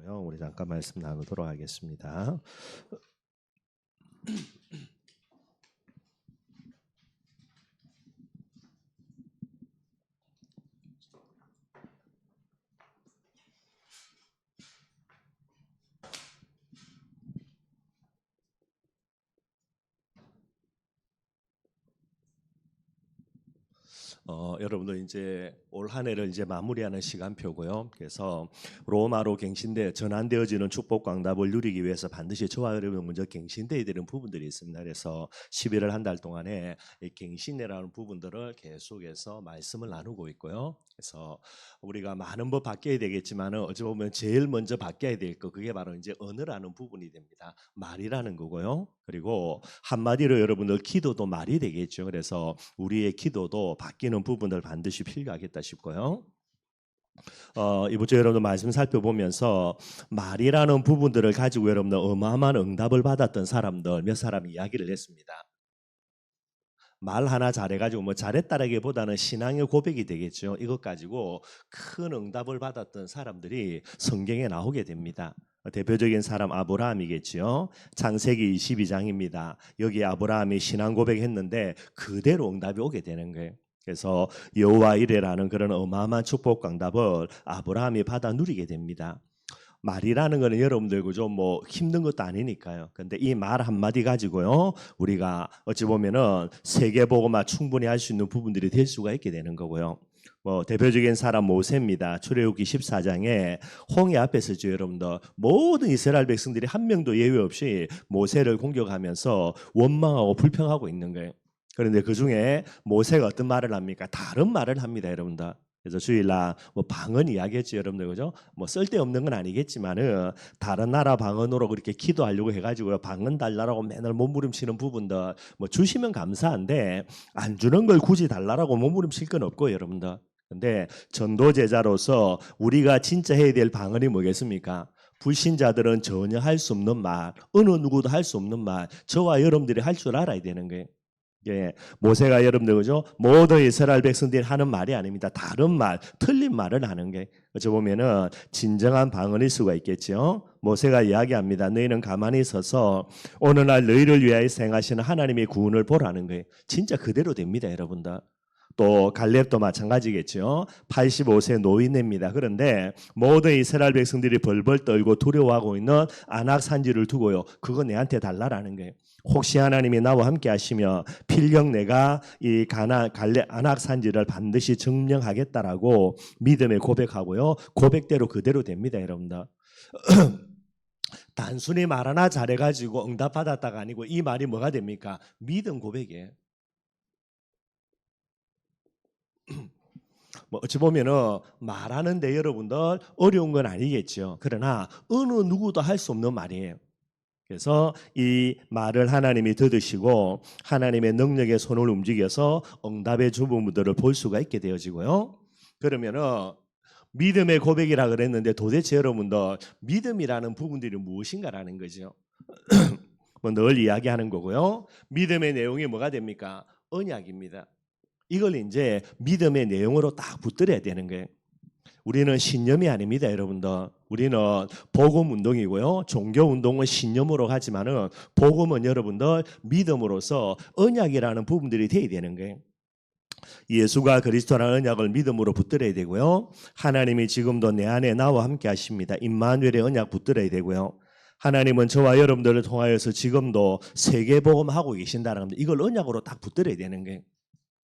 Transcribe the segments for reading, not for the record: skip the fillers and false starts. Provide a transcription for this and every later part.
주시고요. 우리 잠깐 말씀 나누도록 하겠습니다. 여러분들 이제 올 한 해를 이제 마무리하는 시간표고요. 그래서 로마로 갱신돼 전환되어지는 축복 광답을 누리기 위해서 반드시 저와 여러분 먼저 갱신돼야 되는 부분들이 있습니다. 그래서 11월 한 달 동안에 이 갱신이라는 부분들을 계속해서 말씀을 나누고 있고요. 그래서 우리가 많은 법 바뀌어야 되겠지만 어찌 보면 제일 먼저 바뀌어야 될 거 그게 바로 이제 언어라는 부분이 됩니다. 말이라는 거고요. 그리고 한마디로 여러분들 기도도 말이 되겠죠. 그래서 우리의 기도도 바뀌는 부분들 반드시 필요하겠다 싶고요. 이번 주 여러분들 말씀 살펴보면서 말이라는 부분들을 가지고 여러분들 어마어마한 응답을 받았던 사람들 몇 사람이 이야기를 했습니다. 말 하나 잘해가지고 뭐 잘했다라기보다는 신앙의 고백이 되겠죠. 이것 가지고 큰 응답을 받았던 사람들이 성경에 나오게 됩니다. 대표적인 사람 아브라함이겠죠. 창세기 22장입니다. 여기 아브라함이 신앙 고백했는데 그대로 응답이 오게 되는 거예요. 그래서 여호와 이레라는 그런 어마어마한 축복 응답을 아브라함이 받아 누리게 됩니다. 말이라는 거는 여러분들 그죠 뭐 힘든 것도 아니니까요. 근데 이 말 한마디 가지고요 우리가 어찌 보면은 세계복음화 충분히 할 수 있는 부분들이 될 수가 있게 되는 거고요. 뭐 대표적인 사람 모세입니다. 출애굽기 14장에 홍해 앞에서죠 여러분들 모든 이스라엘 백성들이 한 명도 예외 없이 모세를 공격하면서 원망하고 불평하고 있는 거예요. 그런데 그 중에 모세가 어떤 말을 합니까? 다른 말을 합니다 여러분들. 그래서 주일날 뭐 방언 이야기했죠 여러분들 그죠? 뭐 쓸데없는 건 아니겠지만은 다른 나라 방언으로 그렇게 기도하려고 해가지고 방언 달라라고 맨날 몸부림치는 부분들 뭐 주시면 감사한데 안 주는 걸 굳이 달라라고 몸부림칠 건 없고 여러분들. 근데 전도 제자로서 우리가 진짜 해야 될 방언이 뭐겠습니까? 불신자들은 전혀 할 수 없는 말, 어느 누구도 할 수 없는 말, 저와 여러분들이 할 줄 알아야 되는 거예요. 예, 모세가 여러분들 그죠? 모든 이스라엘 백성들이 하는 말이 아닙니다. 다른 말, 틀린 말을 하는 게 어찌 보면은 진정한 방언일 수가 있겠죠. 모세가 이야기합니다. 너희는 가만히 있어서 오늘날 너희를 위하여 행하시는 하나님의 구원을 보라는 거예요. 진짜 그대로 됩니다, 여러분들. 또 갈렙도 마찬가지겠죠. 85세 노인입니다. 그런데 모든 이스라엘 백성들이 벌벌 떨고 두려워하고 있는 안악 산지를 두고요. 그거 내한테 달라라는 거예요. 혹시 하나님이 나와 함께 하시며 필경 내가 이 안악 산지를 반드시 증명하겠다라고 믿음에 고백하고요. 고백대로 그대로 됩니다, 여러분들. 단순히 말 하나 잘해가지고 응답받았다가 아니고 이 말이 뭐가 됩니까? 믿음 고백이에요. 뭐 어찌 보면은 말하는데 여러분들 어려운 건 아니겠죠. 그러나 어느 누구도 할 수 없는 말이에요. 그래서 이 말을 하나님이 들으시고 하나님의 능력의 손을 움직여서 응답의 주부들을 볼 수가 있게 되어지고요. 그러면은 믿음의 고백이라 그랬는데 도대체 여러분들 믿음이라는 부분들이 무엇인가라는 거죠. 뭐 늘 이야기하는 거고요. 믿음의 내용이 뭐가 됩니까? 언약입니다. 이걸 이제 믿음의 내용으로 딱 붙들어야 되는 거예요. 우리는 신념이 아닙니다, 여러분들. 우리는 복음 운동이고요. 종교 운동은 신념으로 가지만은 복음은 여러분들 믿음으로서 언약이라는 부분들이 돼야 되는 거예요. 예수가 그리스도라는 언약을 믿음으로 붙들어야 되고요. 하나님이 지금도 내 안에 나와 함께 하십니다. 임마누엘의 언약 붙들어야 되고요. 하나님은 저와 여러분들을 통하여서 지금도 세계복음하고 계신다는 겁니다. 이걸 언약으로 딱 붙들어야 되는 거예요.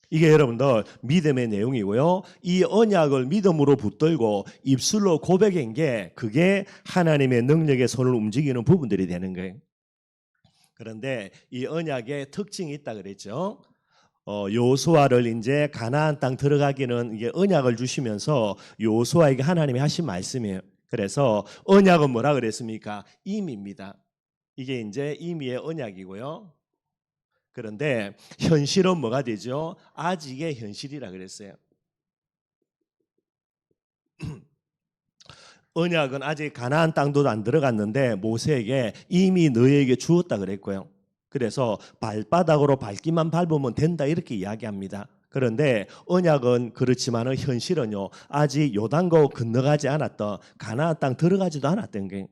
이게 여러분들 믿음의 내용이고요. 이 언약을 믿음으로 붙들고 입술로 고백한 게 그게 하나님의 능력의 손을 움직이는 부분들이 되는 거예요. 그런데 이 언약에 특징이 있다 그랬죠. 요수아를 이제 가나안 땅 들어가기는 이게 언약을 주시면서 요수아에게 하나님이 하신 말씀이에요. 그래서 언약은 뭐라 그랬습니까? 임입니다. 이게 이제 임의의 언약이고요. 그런데 현실은 뭐가 되죠? 아직의 현실이라 그랬어요. 언약은 아직 가나안 땅도 안 들어갔는데 모세에게 이미 너희에게 주었다 그랬고요. 그래서 발바닥으로 밟기만 밟으면 된다 이렇게 이야기합니다. 그런데 언약은 그렇지만은 현실은요 아직 요단강 건너가지 않았던 가나안 땅 들어가지도 않았던 게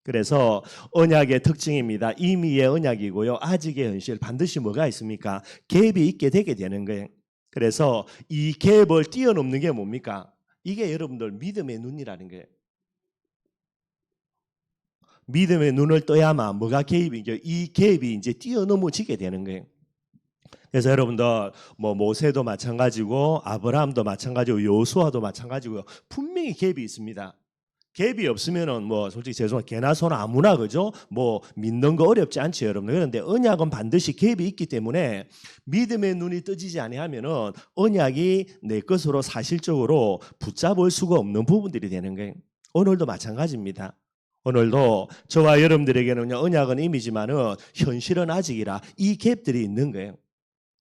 그래서 언약의 특징입니다. 이미의 언약이고요. 아직의 현실 반드시 뭐가 있습니까? 갭이 있게 되게 되는 거예요. 그래서 이 갭을 뛰어넘는 게 뭡니까? 이게 여러분들 믿음의 눈이라는 거예요. 믿음의 눈을 떠야만 뭐가 갭이죠? 이 갭이 이제 뛰어넘어지게 되는 거예요. 그래서 여러분들 뭐 모세도 마찬가지고 아브라함도 마찬가지고 여호수아도 마찬가지고요. 분명히 갭이 있습니다. 갭이 없으면은 뭐 솔직히 죄송한 개나 소나 아무나 그죠? 뭐 믿는 거 어렵지 않죠, 여러분. 그런데 언약은 반드시 갭이 있기 때문에 믿음의 눈이 떠지지 아니하면은 언약이 내 것으로 사실적으로 붙잡을 수가 없는 부분들이 되는 거예요. 오늘도 마찬가지입니다. 오늘도 저와 여러분들에게는요 언약은 이미지만은 현실은 아직이라 이 갭들이 있는 거예요.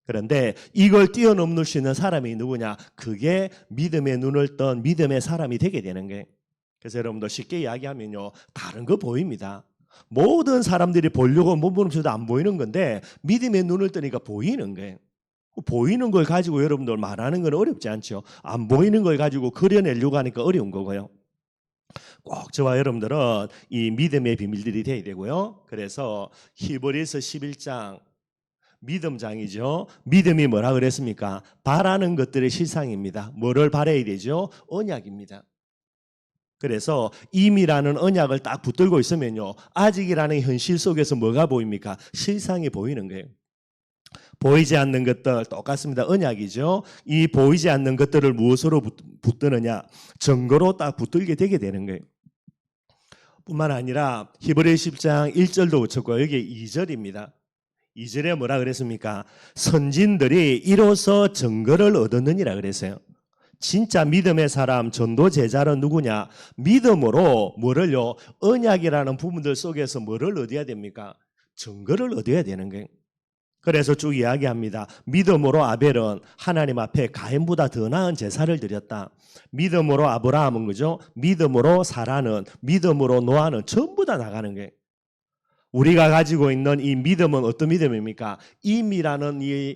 그런데 이걸 뛰어넘을 수 있는 사람이 누구냐? 그게 믿음의 눈을 떤 믿음의 사람이 되게 되는 거예요. 그래서 여러분들 쉽게 이야기하면요 다른 거 보입니다. 모든 사람들이 보려고 몸부림쳐도 안 보이는 건데 믿음의 눈을 뜨니까 보이는 거예요. 보이는 걸 가지고 여러분들 말하는 건 어렵지 않죠. 안 보이는 걸 가지고 그려내려고 하니까 어려운 거고요. 꼭 저와 여러분들은 이 믿음의 비밀들이 돼야 되고요. 그래서 히브리서 11장 믿음장이죠. 믿음이 뭐라 그랬습니까? 바라는 것들의 실상입니다. 뭐를 바라야 되죠? 언약입니다. 그래서 임이라는 언약을 딱 붙들고 있으면요. 아직이라는 현실 속에서 뭐가 보입니까? 실상이 보이는 거예요. 보이지 않는 것들 똑같습니다. 언약이죠. 이 보이지 않는 것들을 무엇으로 붙드느냐? 증거로 딱 붙들게 되게 되는 거예요. 뿐만 아니라 히브리 10장 1절도 붙였고 여기 2절입니다. 2절에 뭐라 그랬습니까? 선진들이 이로써 증거를 얻었느니라 그랬어요. 진짜 믿음의 사람 전도 제자는 누구냐? 믿음으로 뭐를요? 언약이라는 부분들 속에서 뭐를 얻어야 됩니까? 증거를 얻어야 되는 거예요. 그래서 쭉 이야기합니다. 믿음으로 아벨은 하나님 앞에 가인보다 더 나은 제사를 드렸다. 믿음으로 아브라함은 그죠? 믿음으로 사라는 믿음으로 노아는 전부 다 나가는 거예요. 우리가 가지고 있는 이 믿음은 어떤 믿음입니까? 임이라는 이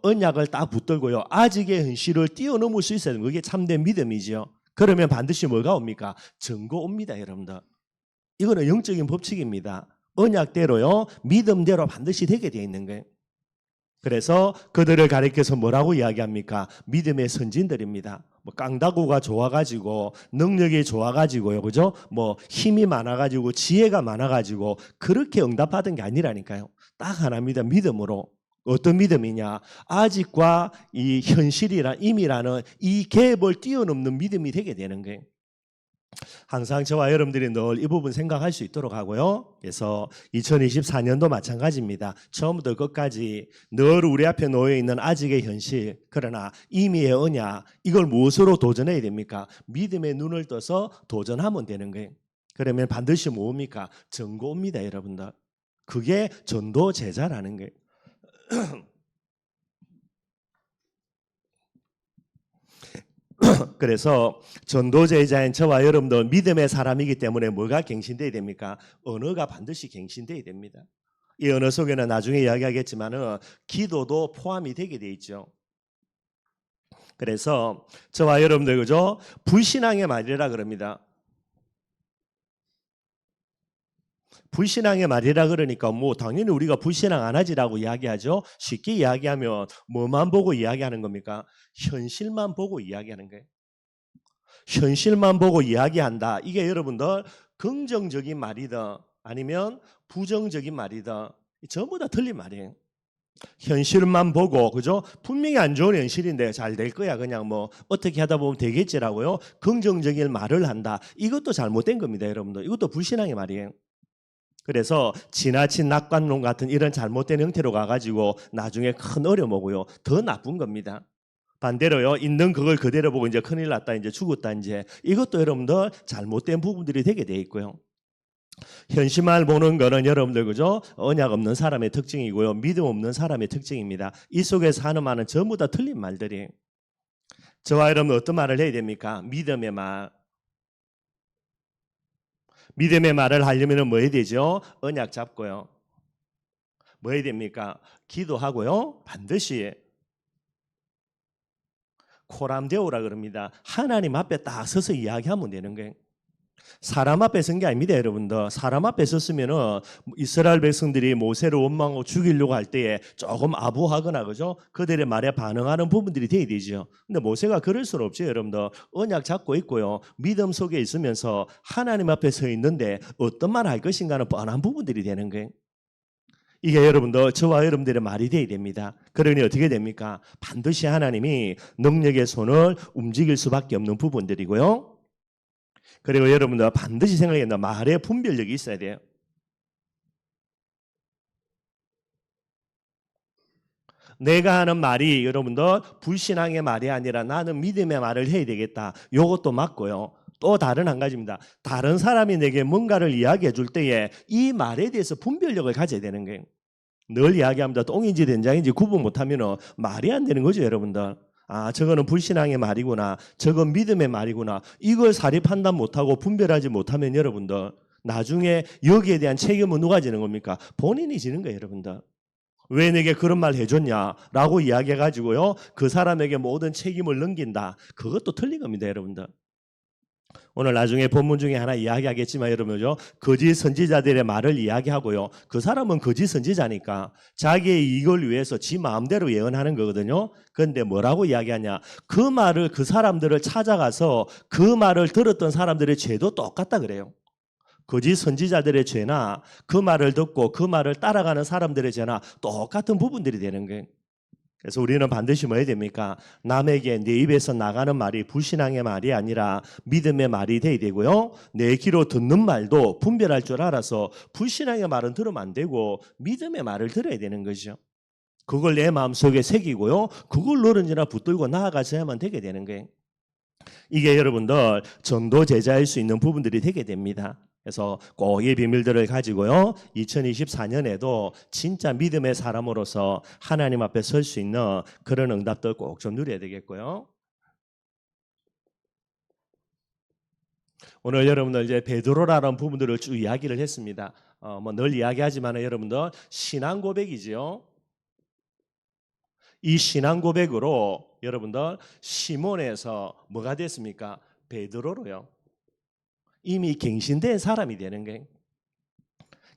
언약을 딱 붙들고요. 아직의 현실을 뛰어넘을 수 있어야 됩니다. 그게 참된 믿음이죠. 그러면 반드시 뭐가 옵니까? 증거 옵니다, 여러분들. 이거는 영적인 법칙입니다. 언약대로요. 믿음대로 반드시 되게 되어 있는 거예요. 그래서 그들을 가리켜서 뭐라고 이야기합니까? 믿음의 선진들입니다. 뭐 깡다구가 좋아가지고 능력이 좋아가지고요, 그죠? 뭐 힘이 많아가지고 지혜가 많아가지고 그렇게 응답받은 게 아니라니까요. 딱 하나입니다. 믿음으로. 어떤 믿음이냐? 아직과 이 현실이란 임이라는 이 갭을 뛰어넘는 믿음이 되게 되는 거예요. 항상 저와 여러분들이 늘 이 부분 생각할 수 있도록 하고요. 그래서 2024년도 마찬가지입니다. 처음부터 끝까지 늘 우리 앞에 놓여 있는 아직의 현실, 그러나 임의의 언약, 이걸 무엇으로 도전해야 됩니까? 믿음의 눈을 떠서 도전하면 되는 거예요. 그러면 반드시 뭡니까? 증거입니다, 여러분들. 그게 전도 제자라는 거예요. 그래서 전도제자인 저와 여러분도 믿음의 사람이기 때문에 뭐가 갱신돼야 됩니까? 언어가 반드시 갱신돼야 됩니다. 이 언어 속에는 나중에 이야기하겠지만은 기도도 포함이 되게 돼 있죠. 그래서 저와 여러분들 그죠? 불신앙의 말이라 그럽니다. 불신앙의 말이라 그러니까 뭐 당연히 우리가 불신앙 안 하지라고 이야기하죠. 쉽게 이야기하면 뭐만 보고 이야기하는 겁니까? 현실만 보고 이야기하는 거예요. 현실만 보고 이야기한다. 이게 여러분들 긍정적인 말이든 아니면 부정적인 말이든 전부 다 틀린 말이에요. 현실만 보고 그죠? 분명히 안 좋은 현실인데 잘 될 거야. 그냥 뭐 어떻게 하다 보면 되겠지라고요. 긍정적인 말을 한다. 이것도 잘못된 겁니다, 여러분들. 이것도 불신앙의 말이에요. 그래서 지나친 낙관론 같은 이런 잘못된 형태로 가가지고 나중에 큰 어려움 오고요. 더 나쁜 겁니다. 반대로요, 있는 그걸 그대로 보고 이제 큰일 났다, 이제 죽었다, 이제 이것도 여러분들 잘못된 부분들이 되게 돼 있고요. 현실만 보는 거는 여러분들 그죠? 언약 없는 사람의 특징이고요, 믿음 없는 사람의 특징입니다. 이 속에서 하는 말은 전부 다 틀린 말들이에요. 저와 여러분 어떤 말을 해야 됩니까? 믿음의 말. 믿음의 말을 하려면 뭐 해야 되죠? 언약 잡고요. 뭐 해야 됩니까? 기도하고요. 반드시 코람데오라 그럽니다. 하나님 앞에 딱 서서 이야기하면 되는 거예요. 사람 앞에 선 게 아닙니다, 여러분들. 사람 앞에 섰으면은 이스라엘 백성들이 모세를 원망하고 죽이려고 할 때에 조금 아부하거나 그죠? 그들의 말에 반응하는 부분들이 돼야 되죠. 근데 모세가 그럴 수는 없죠, 여러분들. 언약 잡고 있고요. 믿음 속에 있으면서 하나님 앞에 서 있는데 어떤 말 할 것인가는 뻔한 부분들이 되는 거예요. 이게 여러분들 저와 여러분들의 말이 돼야 됩니다. 그러니 어떻게 됩니까? 반드시 하나님이 능력의 손을 움직일 수밖에 없는 부분들이고요. 그리고 여러분들 반드시 생각해야 된다. 말의 분별력이 있어야 돼요. 내가 하는 말이 여러분들 불신앙의 말이 아니라 나는 믿음의 말을 해야 되겠다. 이것도 맞고요. 또 다른 한 가지입니다. 다른 사람이 내게 뭔가를 이야기해 줄 때에 이 말에 대해서 분별력을 가져야 되는 거예요. 늘 이야기합니다. 똥인지 된장인지 구분 못하면 말이 안 되는 거죠, 여러분들. 아, 저거는 불신앙의 말이구나. 저건 믿음의 말이구나. 이걸 사리 판단 못하고 분별하지 못하면 여러분들 나중에 여기에 대한 책임은 누가 지는 겁니까? 본인이 지는 거예요, 여러분들. 왜 내게 그런 말 해줬냐라고 이야기해가지고요. 그 사람에게 모든 책임을 넘긴다. 그것도 틀린 겁니다, 여러분들. 오늘 나중에 본문 중에 하나 이야기하겠지만 여러분요, 거짓 선지자들의 말을 이야기하고요. 그 사람은 거짓 선지자니까 자기의 이익을 위해서 지 마음대로 예언하는 거거든요. 그런데 뭐라고 이야기하냐? 그 말을 그 사람들을 찾아가서 그 말을 들었던 사람들의 죄도 똑같다 그래요. 거짓 선지자들의 죄나 그 말을 듣고 그 말을 따라가는 사람들의 죄나 똑같은 부분들이 되는 거예요. 그래서 우리는 반드시 뭐 해야 됩니까? 남에게 내 입에서 나가는 말이 불신앙의 말이 아니라 믿음의 말이 돼야 되고요. 내 귀로 듣는 말도 분별할 줄 알아서 불신앙의 말은 들으면 안 되고 믿음의 말을 들어야 되는 거죠. 그걸 내 마음속에 새기고요. 그걸 어른이나 붙들고 나아가셔야만 되게 되는 거예요. 이게 여러분들 전도 제자일 수 있는 부분들이 되게 됩니다. 그래서 꼭 이 비밀들을 가지고요. 2024년에도 진짜 믿음의 사람으로서 하나님 앞에 설 수 있는 그런 응답들 꼭 좀 누려야 되겠고요. 오늘 여러분들 이제 베드로라는 부분들을 쭉 이야기를 했습니다. 뭐 늘 이야기하지만 여러분들 신앙 고백이지요. 이 신앙 고백으로 여러분들 시몬에서 뭐가 됐습니까? 베드로로요. 이미 갱신된 사람이 되는 거예요.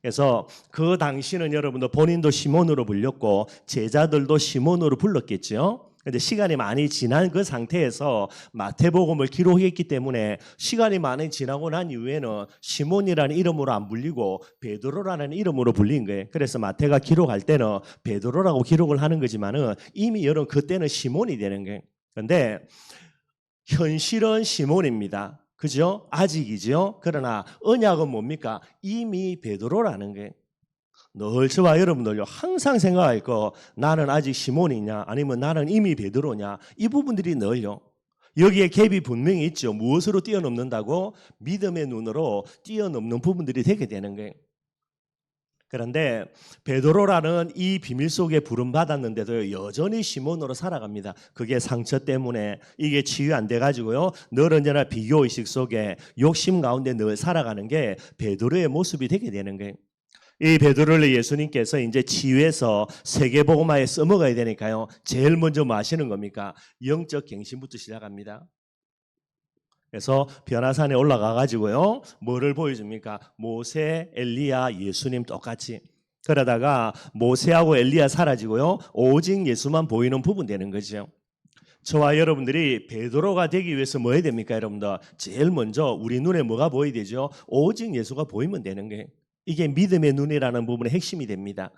그래서 그 당시는 여러분들 본인도 시몬으로 불렸고 제자들도 시몬으로 불렀겠죠. 근데 시간이 많이 지난 그 상태에서 마태복음을 기록했기 때문에 시간이 많이 지나고 난 이후에는 시몬이라는 이름으로 안 불리고 베드로라는 이름으로 불린 거예요. 그래서 마태가 기록할 때는 베드로라고 기록을 하는 거지만은 이미 여러분 그때는 시몬이 되는 거예요. 그런데 현실은 시몬입니다. 그죠? 아직이죠. 그러나 언약은 뭡니까? 이미 베드로라는 게 늘 저와 여러분들요 항상 생각할 거 나는 아직 시몬이냐 아니면 나는 이미 베드로냐 이 부분들이 늘요. 여기에 갭이 분명히 있죠. 무엇으로 뛰어넘는다고? 믿음의 눈으로 뛰어넘는 부분들이 되게 되는 거예요. 그런데 베드로라는 이 비밀 속에 부름받았는데도 여전히 시몬으로 살아갑니다. 그게 상처 때문에 이게 치유 안 돼가지고요. 늘 언제나 비교의식 속에 욕심 가운데 늘 살아가는 게 베드로의 모습이 되게 되는 거예요. 이 베드로를 예수님께서 이제 치유해서 세계복음화에 써먹어야 되니까요. 제일 먼저 뭐 하시는 겁니까? 영적 갱신부터 시작합니다. 그래서 변화산에 올라가 가지고요. 뭐를 보여줍니까? 모세, 엘리야, 예수님 똑같이. 그러다가 모세하고 엘리야 사라지고요. 오직 예수만 보이는 부분 되는 거죠. 저와 여러분들이 베드로가 되기 위해서 뭐 해야 됩니까, 여러분들? 제일 먼저 우리 눈에 뭐가 보여야 되죠? 오직 예수가 보이면 되는 거예요. 이게 믿음의 눈이라는 부분의 핵심이 됩니다.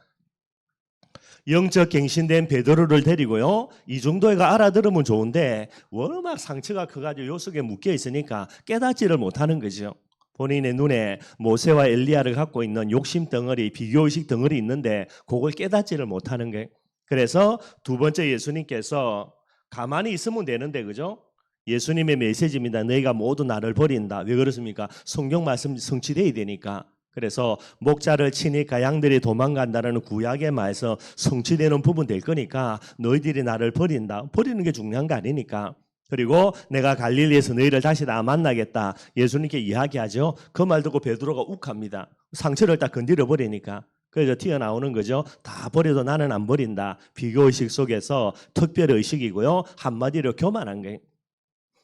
영적 갱신된 베드로를 데리고요. 이 정도가 알아들으면 좋은데 워낙 상처가 커가지고 요 속에 묶여 있으니까 깨닫지를 못하는 거죠. 본인의 눈에 모세와 엘리야를 갖고 있는 욕심 덩어리, 비교의식 덩어리 있는데 그걸 깨닫지를 못하는 거예요. 그래서 두 번째 예수님께서 가만히 있으면 되는데 그죠? 예수님의 메시지입니다. 너희가 모두 나를 버린다. 왜 그렇습니까? 성경 말씀 성취되어야 되니까. 그래서 목자를 치니까 양들이 도망간다는 구약의 말에서 성취되는 부분 될 거니까 너희들이 나를 버린다. 버리는 게 중요한 거 아니니까. 그리고 내가 갈릴리에서 너희를 다시 다 만나겠다. 예수님께 이야기하죠. 그 말 듣고 베드로가 욱합니다. 상처를 딱 건드려 버리니까. 그래서 튀어나오는 거죠. 다 버려도 나는 안 버린다. 비교의식 속에서 특별의식이고요. 한마디로 교만한 거예요.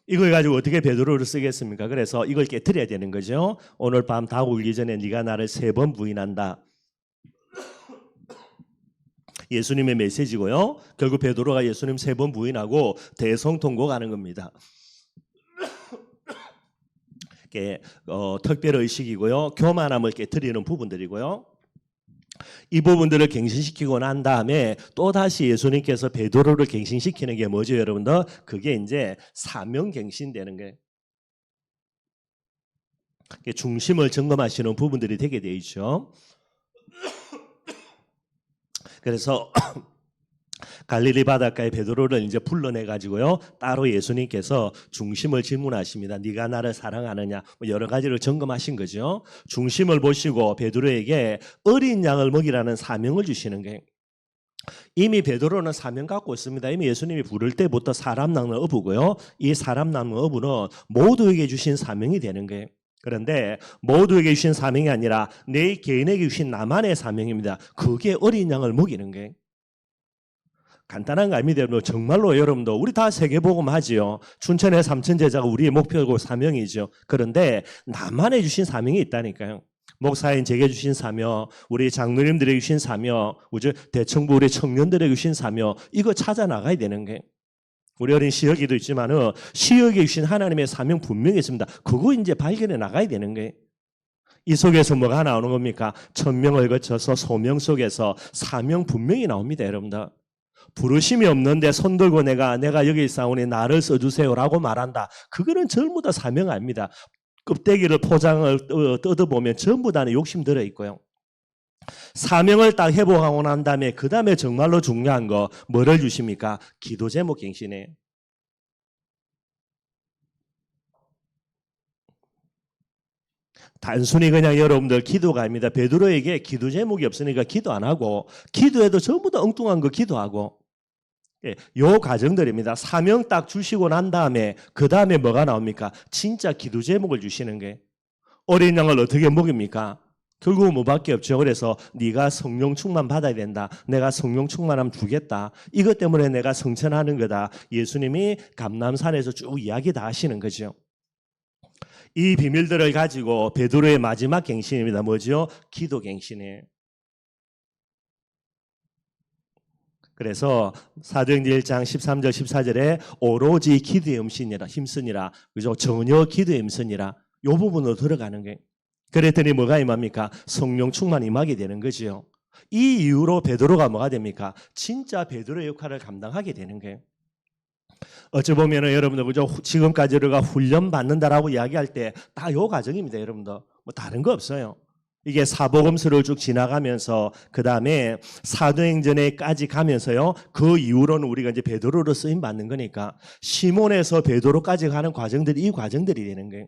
이걸 가지고 어떻게 베드로를 쓰겠습니까? 그래서 이걸 깨트려야 되는 거죠. 오늘 밤 다 울기 전에 네가 나를 3번 부인한다. 예수님의 메시지고요. 결국 베드로가 예수님 3번 부인하고 대성통곡하는 겁니다. 특별의식이고요. 교만함을 깨트리는 부분들이고요. 이 부분들을 갱신시키고 난 다음에 또다시 예수님께서 베드로를 갱신시키는 게 뭐죠, 여러분들? 그게 이제 사명갱신되는 거예요. 중심을 점검하시는 부분들이 되게 돼 있죠. 그래서 갈릴리 바닷가에 베드로를 이제 불러내 가지고요. 따로 예수님께서 중심을 질문하십니다. 네가 나를 사랑하느냐? 뭐 여러 가지를 점검하신 거죠. 중심을 보시고 베드로에게 어린 양을 먹이라는 사명을 주시는 거예요. 이미 베드로는 사명 갖고 있습니다. 이미 예수님이 부를 때부터 사람 낚는 어부고요. 이 사람 낚는 어부는 모두에게 주신 사명이 되는 거예요. 그런데 모두에게 주신 사명이 아니라 내 개인에게 주신 나만의 사명입니다. 그게 어린 양을 먹이는 거예요. 간단한 거 아닙니다. 정말로 여러분들 우리 다 세계복음 하지요. 춘천의 삼천제자가 우리의 목표고 사명이죠. 그런데 나만의 주신 사명이 있다니까요. 목사인 제게 주신 사명, 우리 장로님들에게 주신 사명, 대청부 우리 청년들에게 주신 사명, 이거 찾아 나가야 되는 거예요. 우리 어린 시혁이도 있지만은 시혁에 주신 하나님의 사명 분명히 있습니다. 그거 이제 발견해 나가야 되는 거예요. 이 속에서 뭐가 나오는 겁니까? 천명을 거쳐서 소명 속에서 사명 분명히 나옵니다, 여러분들. 부르심이 없는데 손들고 내가 여기 있사오니 나를 써주세요라고 말한다. 그거는 전부 다 사명 아닙니다. 껍데기를 포장을 뜯어보면 전부 다는 욕심 들어있고요. 사명을 딱 회복하고 난 다음에 그 다음에 정말로 중요한 거 뭐를 주십니까? 기도 제목 갱신해요. 단순히 그냥 여러분들 기도가 아닙니다. 베드로에게 기도 제목이 없으니까 기도 안 하고 기도해도 전부 다 엉뚱한 거 기도하고 요 과정들입니다. 사명 딱 주시고 난 다음에 그 다음에 뭐가 나옵니까? 진짜 기도 제목을 주시는 게 어린 양을 어떻게 먹입니까? 결국은 뭐밖에 없죠. 그래서 네가 성령 충만 받아야 된다. 내가 성령 충만하면 주겠다. 이것 때문에 내가 성천하는 거다. 예수님이 감람산에서 쭉 이야기 다 하시는 거죠. 이 비밀들을 가지고 베드로의 마지막 갱신입니다. 뭐죠? 기도 갱신이에요. 그래서 사도행전 1장 13절 14절에 오로지 기도에 힘쓰니라. 그죠? 전혀 기도에 힘쓰니라. 이 부분으로 들어가는 거예요. 그랬더니 뭐가 임합니까? 성령 충만 임하게 되는 거죠. 이 이후로 베드로가 뭐가 됩니까? 진짜 베드로의 역할을 감당하게 되는 거예요. 어찌 보면은 여러분들 그죠? 지금까지 우리가 훈련 받는다라고 이야기할 때 다 요 과정입니다, 여러분들. 뭐 다른 거 없어요. 이게 사복음서를 쭉 지나가면서 그 다음에 사도행전에까지 가면서요. 그 이후로는 우리가 이제 베드로로 쓰임 받는 거니까 시몬에서 베드로까지 가는 과정들이 이 과정들이 되는 거예요.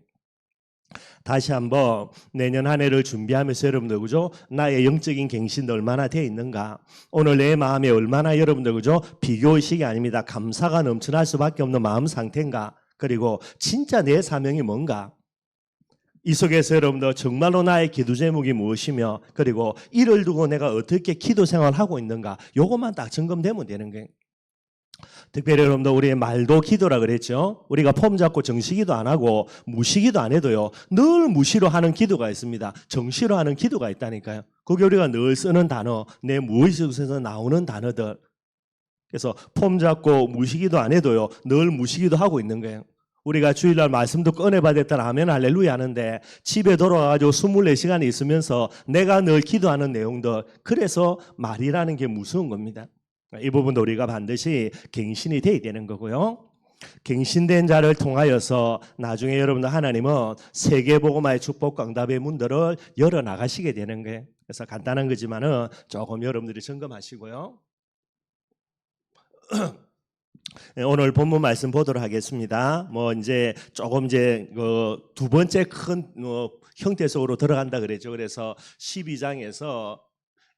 다시 한번 내년 한 해를 준비하면서 여러분들 그죠? 나의 영적인 갱신도 얼마나 되어 있는가? 오늘 내 마음에 얼마나 여러분들 그죠? 비교의식이 아닙니다. 감사가 넘쳐날 수밖에 없는 마음 상태인가? 그리고 진짜 내 사명이 뭔가? 이 속에서 여러분들 정말로 나의 기도 제목이 무엇이며 그리고 이를 두고 내가 어떻게 기도 생활을 하고 있는가? 요것만 딱 점검되면 되는 거예요. 특별히 여러분들 우리의 말도 기도라 그랬죠. 우리가 폼 잡고 정시기도 안 하고 무시기도 안 해도요. 늘 무시로 하는 기도가 있습니다. 정시로 하는 기도가 있다니까요. 그게 우리가 늘 쓰는 단어, 내 무의식에서 나오는 단어들. 그래서 폼 잡고 무시기도 안 해도요. 늘 무시기도 하고 있는 거예요. 우리가 주일날 말씀도 꺼내받았다 아멘 할렐루야 하는데 집에 돌아가가지고 24시간이 있으면서 내가 늘 기도하는 내용들 그래서 말이라는 게 무서운 겁니다. 이 부분도 우리가 반드시 갱신이 돼야 되는 거고요. 갱신된 자를 통하여서 나중에 여러분들 하나님은 세계복음화의 축복과 응답의 문들을 열어나가시게 되는 거예요. 그래서 간단한 거지만은 조금 여러분들이 점검하시고요. 오늘 본문 말씀 보도록 하겠습니다. 뭐 이제 조금 이제 두 번째 큰 형태 속으로 들어간다 그랬죠. 그래서 12장에서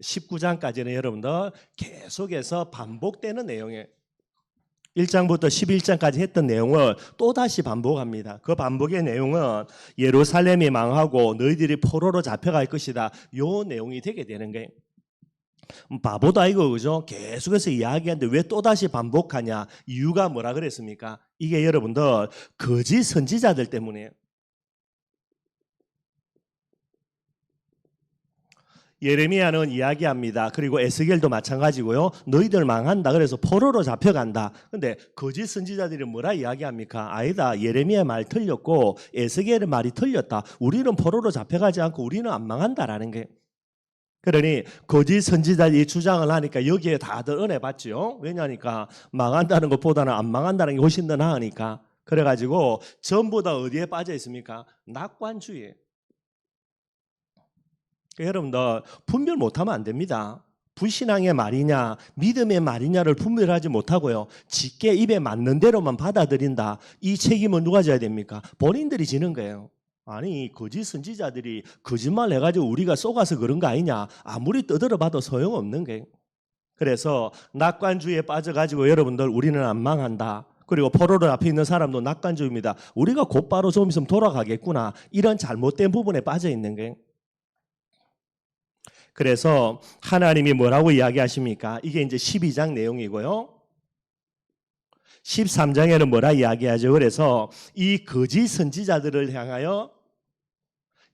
19장까지는 여러분들 계속해서 반복되는 내용이에요. 1장부터 11장까지 했던 내용을 또다시 반복합니다. 그 반복의 내용은 예루살렘이 망하고 너희들이 포로로 잡혀갈 것이다. 요 내용이 되게 되는 거예요. 바보다 이거 그죠? 계속해서 이야기하는데 왜 또다시 반복하냐? 이유가 뭐라 그랬습니까? 이게 여러분들 거짓 선지자들 때문이에요. 예레미야는 이야기합니다. 그리고 에스겔도 마찬가지고요. 너희들 망한다. 그래서 포로로 잡혀간다. 근데 거짓 선지자들이 뭐라 이야기합니까? 아니다. 예레미야 말 틀렸고 에스겔의 말이 틀렸다. 우리는 포로로 잡혀가지 않고 우리는 안 망한다라는 게. 그러니 거짓 선지자들이 주장을 하니까 여기에 다들 은혜 받죠. 왜냐하니까 망한다는 것보다는 안 망한다는 게 훨씬 더 나으니까. 그래가지고 전부 다 어디에 빠져 있습니까? 낙관주의에. 여러분들 분별 못하면 안 됩니다. 불신앙의 말이냐 믿음의 말이냐를 분별하지 못하고요. 짙게 입에 맞는 대로만 받아들인다. 이 책임은 누가 져야 됩니까? 본인들이 지는 거예요. 아니 거짓 선지자들이 거짓말 해가지고 우리가 속아서 그런 거 아니냐. 아무리 떠들어봐도 소용없는 거예요. 그래서 낙관주의에 빠져가지고 여러분들 우리는 안 망한다. 그리고 포로로 앞에 있는 사람도 낙관주의입니다. 우리가 곧바로 좀 있으면 돌아가겠구나. 이런 잘못된 부분에 빠져 있는 거예요. 그래서 하나님이 뭐라고 이야기하십니까? 이게 이제 12장 내용이고요. 13장에는 뭐라 이야기하죠? 그래서 이 거짓 선지자들을 향하여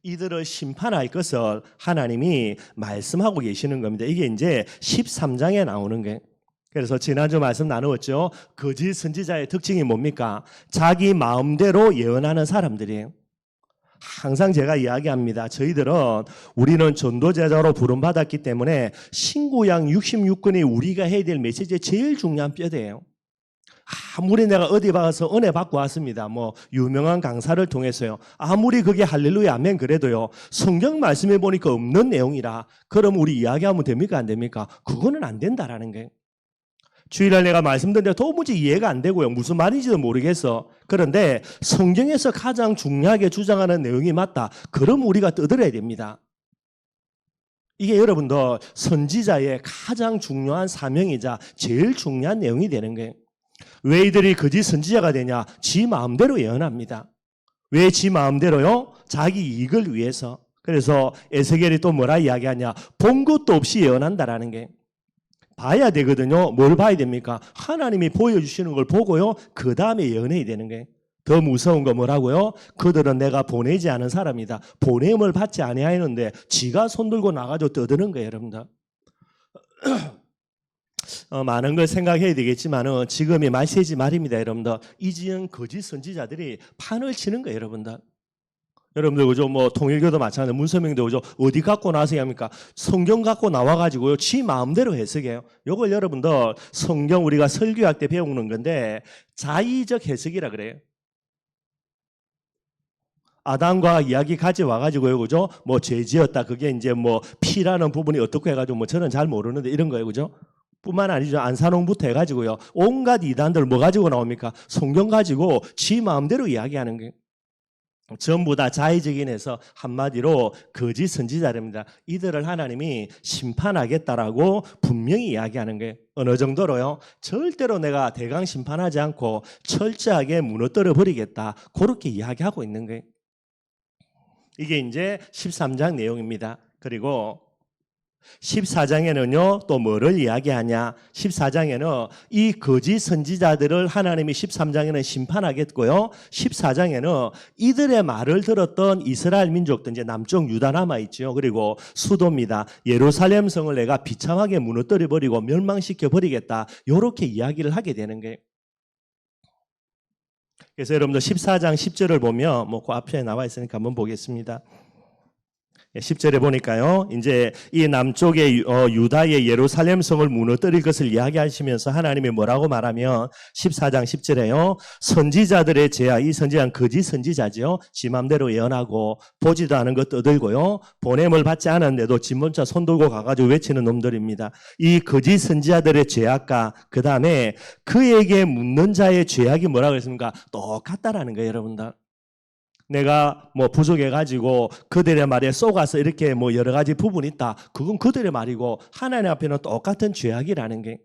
이들을 심판할 것을 하나님이 말씀하고 계시는 겁니다. 이게 이제 13장에 나오는 거예요. 그래서 지난주 말씀 나누었죠. 거짓 선지자의 특징이 뭡니까? 자기 마음대로 예언하는 사람들이에요. 항상 제가 이야기합니다. 우리는 전도제자로 부름받았기 때문에 신구약 66권이 우리가 해야 될 메시지의 제일 중요한 뼈대예요. 아무리 내가 어디 가서 은혜 받고 왔습니다. 유명한 강사를 통해서요. 아무리 그게 할렐루야 아멘 그래도요. 성경 말씀해 보니까 없는 내용이라 그럼 우리 이야기하면 됩니까 안 됩니까? 그거는 안 된다라는 거예요. 주일날 내가 말씀드렸는데 도무지 이해가 안 되고요. 무슨 말인지도 모르겠어. 그런데 성경에서 가장 중요하게 주장하는 내용이 맞다. 그럼 우리가 떠들어야 됩니다. 이게 여러분들 선지자의 가장 중요한 사명이자 제일 중요한 내용이 되는 거예요. 왜 이들이 거짓 선지자가 되냐? 지 마음대로 예언합니다. 왜 지 마음대로요? 자기 이익을 위해서. 그래서 에스겔이 또 뭐라 이야기하냐? 본 것도 없이 예언한다라는 게. 봐야 되거든요. 뭘 봐야 됩니까? 하나님이 보여주시는 걸 보고요. 그 다음에 예언해야 되는 거예요. 더 무서운 거 뭐라고요? 그들은 내가 보내지 않은 사람이다. 보냄을 받지 아니하였는데 지가 손들고 나가지고 떠드는 거예요. 여러분들. 많은 걸 생각해야 되겠지만 지금이 말세지 말입니다. 여러분들. 이지은 거짓 선지자들이 판을 치는 거예요. 여러분들. 여러분들 그죠? 통일교도 마찬가지로 문서명도 그죠? 어디 갖고 나서 합니까? 성경 갖고 나와가지고요. 지 마음대로 해석해요. 요걸 여러분들 성경 우리가 설교할 때 배우는 건데 자의적 해석이라 그래요. 아담과 이야기 가져와가지고요. 그죠? 죄 지었다. 그게 이제 피라는 부분이 어떻게 해가지고 저는 잘 모르는데 이런 거예요. 그죠? 뿐만 아니죠. 안산홍부터 해가지고요. 온갖 이단들 뭐 가지고 나옵니까? 성경 가지고 지 마음대로 이야기하는 거예요. 전부 다 자의적인 해서 한마디로 거짓 선지자입니다. 이들을 하나님이 심판하겠다라고 분명히 이야기하는 거예요. 어느 정도로요? 절대로 내가 대강 심판하지 않고 철저하게 무너뜨려 버리겠다. 그렇게 이야기하고 있는 거예요. 이게 이제 13장 내용입니다. 그리고 14장에는요 또 뭐를 이야기하냐? 14장에는 이 거짓 선지자들을 하나님이 13장에는 심판하겠고요. 14장에는 이들의 말을 들었던 이스라엘 민족들 이제 남쪽 유다 남아 있죠. 그리고 수도입니다. 예루살렘 성을 내가 비참하게 무너뜨려 버리고 멸망시켜 버리겠다. 이렇게 이야기를 하게 되는 거예요. 그래서 여러분들 14장 10절을 보면 그 앞에 나와 있으니까 한번 보겠습니다. 10절에 보니까요. 이제 이 남쪽의 유다의 예루살렘 성을 무너뜨릴 것을 이야기하시면서 하나님이 뭐라고 말하면 14장 10절에요. 선지자들의 죄악, 이 선지자는 거짓 선지자죠. 지 맘대로 예언하고 보지도 않은 것 떠들고요. 보냄을 받지 않았는데도 지 혼자 손들고 가가지고 외치는 놈들입니다. 이 거짓 선지자들의 죄악과 그 다음에 그에게 묻는 자의 죄악이 뭐라고 했습니까? 똑같다라는 거예요. 여러분들. 내가 부족해가지고 그들의 말에 속아서 이렇게 여러 가지 부분이 있다. 그건 그들의 말이고 하나님 앞에는 똑같은 죄악이라는 게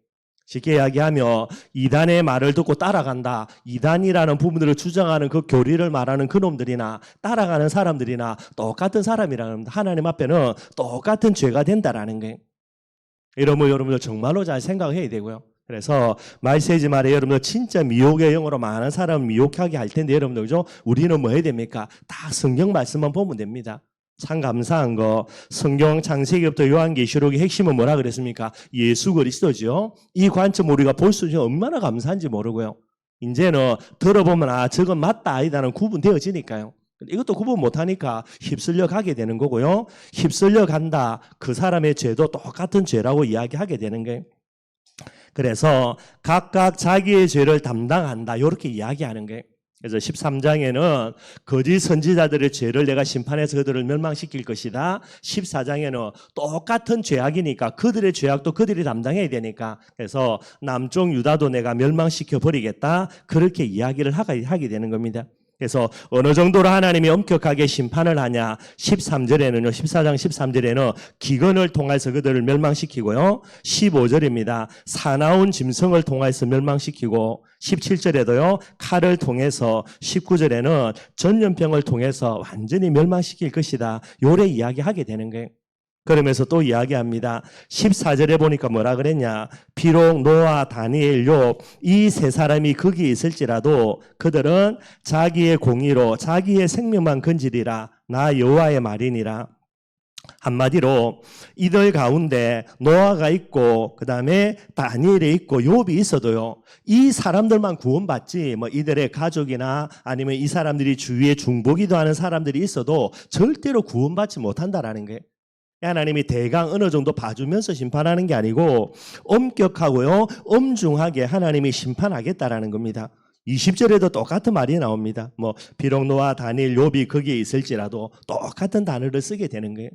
쉽게 이야기하면 이단의 말을 듣고 따라간다. 이단이라는 부분들을 주장하는 그 교리를 말하는 그놈들이나 따라가는 사람들이나 똑같은 사람이라는 겁니다. 하나님 앞에는 똑같은 죄가 된다라는 거예요. 여러분들 정말로 잘 생각해야 되고요. 그래서 말세지 말에 여러분들 진짜 미혹의 영으로 많은 사람을 미혹하게 할 텐데 여러분들 그죠? 우리는 뭐 해야 됩니까? 다 성경 말씀만 보면 됩니다. 참 감사한 거 성경 창세기부터 요한계시록의 핵심은 뭐라 그랬습니까? 예수 그리스도죠. 이 관점 우리가 볼 수 있는 얼마나 감사한지 모르고요. 이제는 들어보면 아 저건 맞다 아니다는 구분되어지니까요. 이것도 구분 못하니까 휩쓸려 가게 되는 거고요. 휩쓸려 간다. 그 사람의 죄도 똑같은 죄라고 이야기하게 되는 거예요. 그래서 각각 자기의 죄를 담당한다. 이렇게 이야기하는 거예요. 그래서 13장에는 거짓 선지자들의 죄를 내가 심판해서 그들을 멸망시킬 것이다. 14장에는 똑같은 죄악이니까 그들의 죄악도 그들이 담당해야 되니까 그래서 남쪽 유다도 내가 멸망시켜 버리겠다. 그렇게 이야기를 하게 되는 겁니다. 그래서 어느 정도로 하나님이 엄격하게 심판을 하냐 13절에는요 14장 13절에는 기근을 통해서 그들을 멸망시키고요 15절입니다 사나운 짐승을 통해서 멸망시키고 17절에도요 칼을 통해서 19절에는 전염병을 통해서 완전히 멸망시킬 것이다 요래 이야기하게 되는 거예요. 그러면서 또 이야기합니다. 14절에 보니까 뭐라 그랬냐. 비록 노아, 다니엘, 욥 이 세 사람이 거기에 있을지라도 그들은 자기의 공의로 자기의 생명만 건지리라. 나 여호와의 말이니라. 한마디로 이들 가운데 노아가 있고 그 다음에 다니엘이 있고 욥이 있어도요. 이 사람들만 구원받지 뭐 이들의 가족이나 아니면 이 사람들이 주위에 중보기도 하는 사람들이 있어도 절대로 구원받지 못한다라는 거예요. 하나님이 대강 어느 정도 봐주면서 심판하는 게 아니고 엄격하고요 엄중하게 하나님이 심판하겠다라는 겁니다. 20절에도 똑같은 말이 나옵니다. 뭐 비록 노아, 다니엘, 욥이 거기에 있을지라도 똑같은 단어를 쓰게 되는 거예요.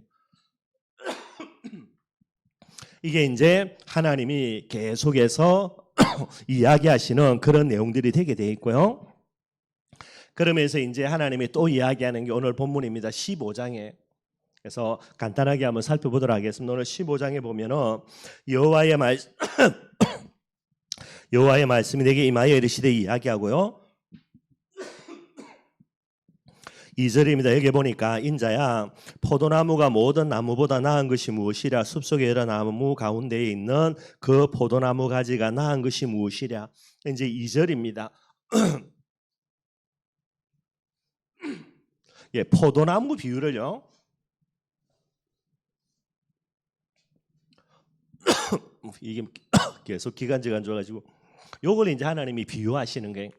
이게 이제 하나님이 계속해서 이야기하시는 그런 내용들이 되게 돼 있고요. 그러면서 이제 하나님이 또 이야기하는 게 오늘 본문입니다. 15장에. 그래서 간단하게 한번 살펴보도록 하겠습니다. 오늘 15장에 보면은 여호와의 말씀이 내게 임하여 이르시되 이야기하고요. 2절입니다. 여기 보니까 인자야 포도나무가 모든 나무보다 나은 것이 무엇이랴 숲속의 여러 나무 가운데에 있는 그 포도나무 가지가 나은 것이 무엇이랴. 이제 2절입니다. 예, 포도나무 비유를요. 이게 계속 기간제가 안 좋아가지고 요걸 이제 하나님이 비유하시는 거예요.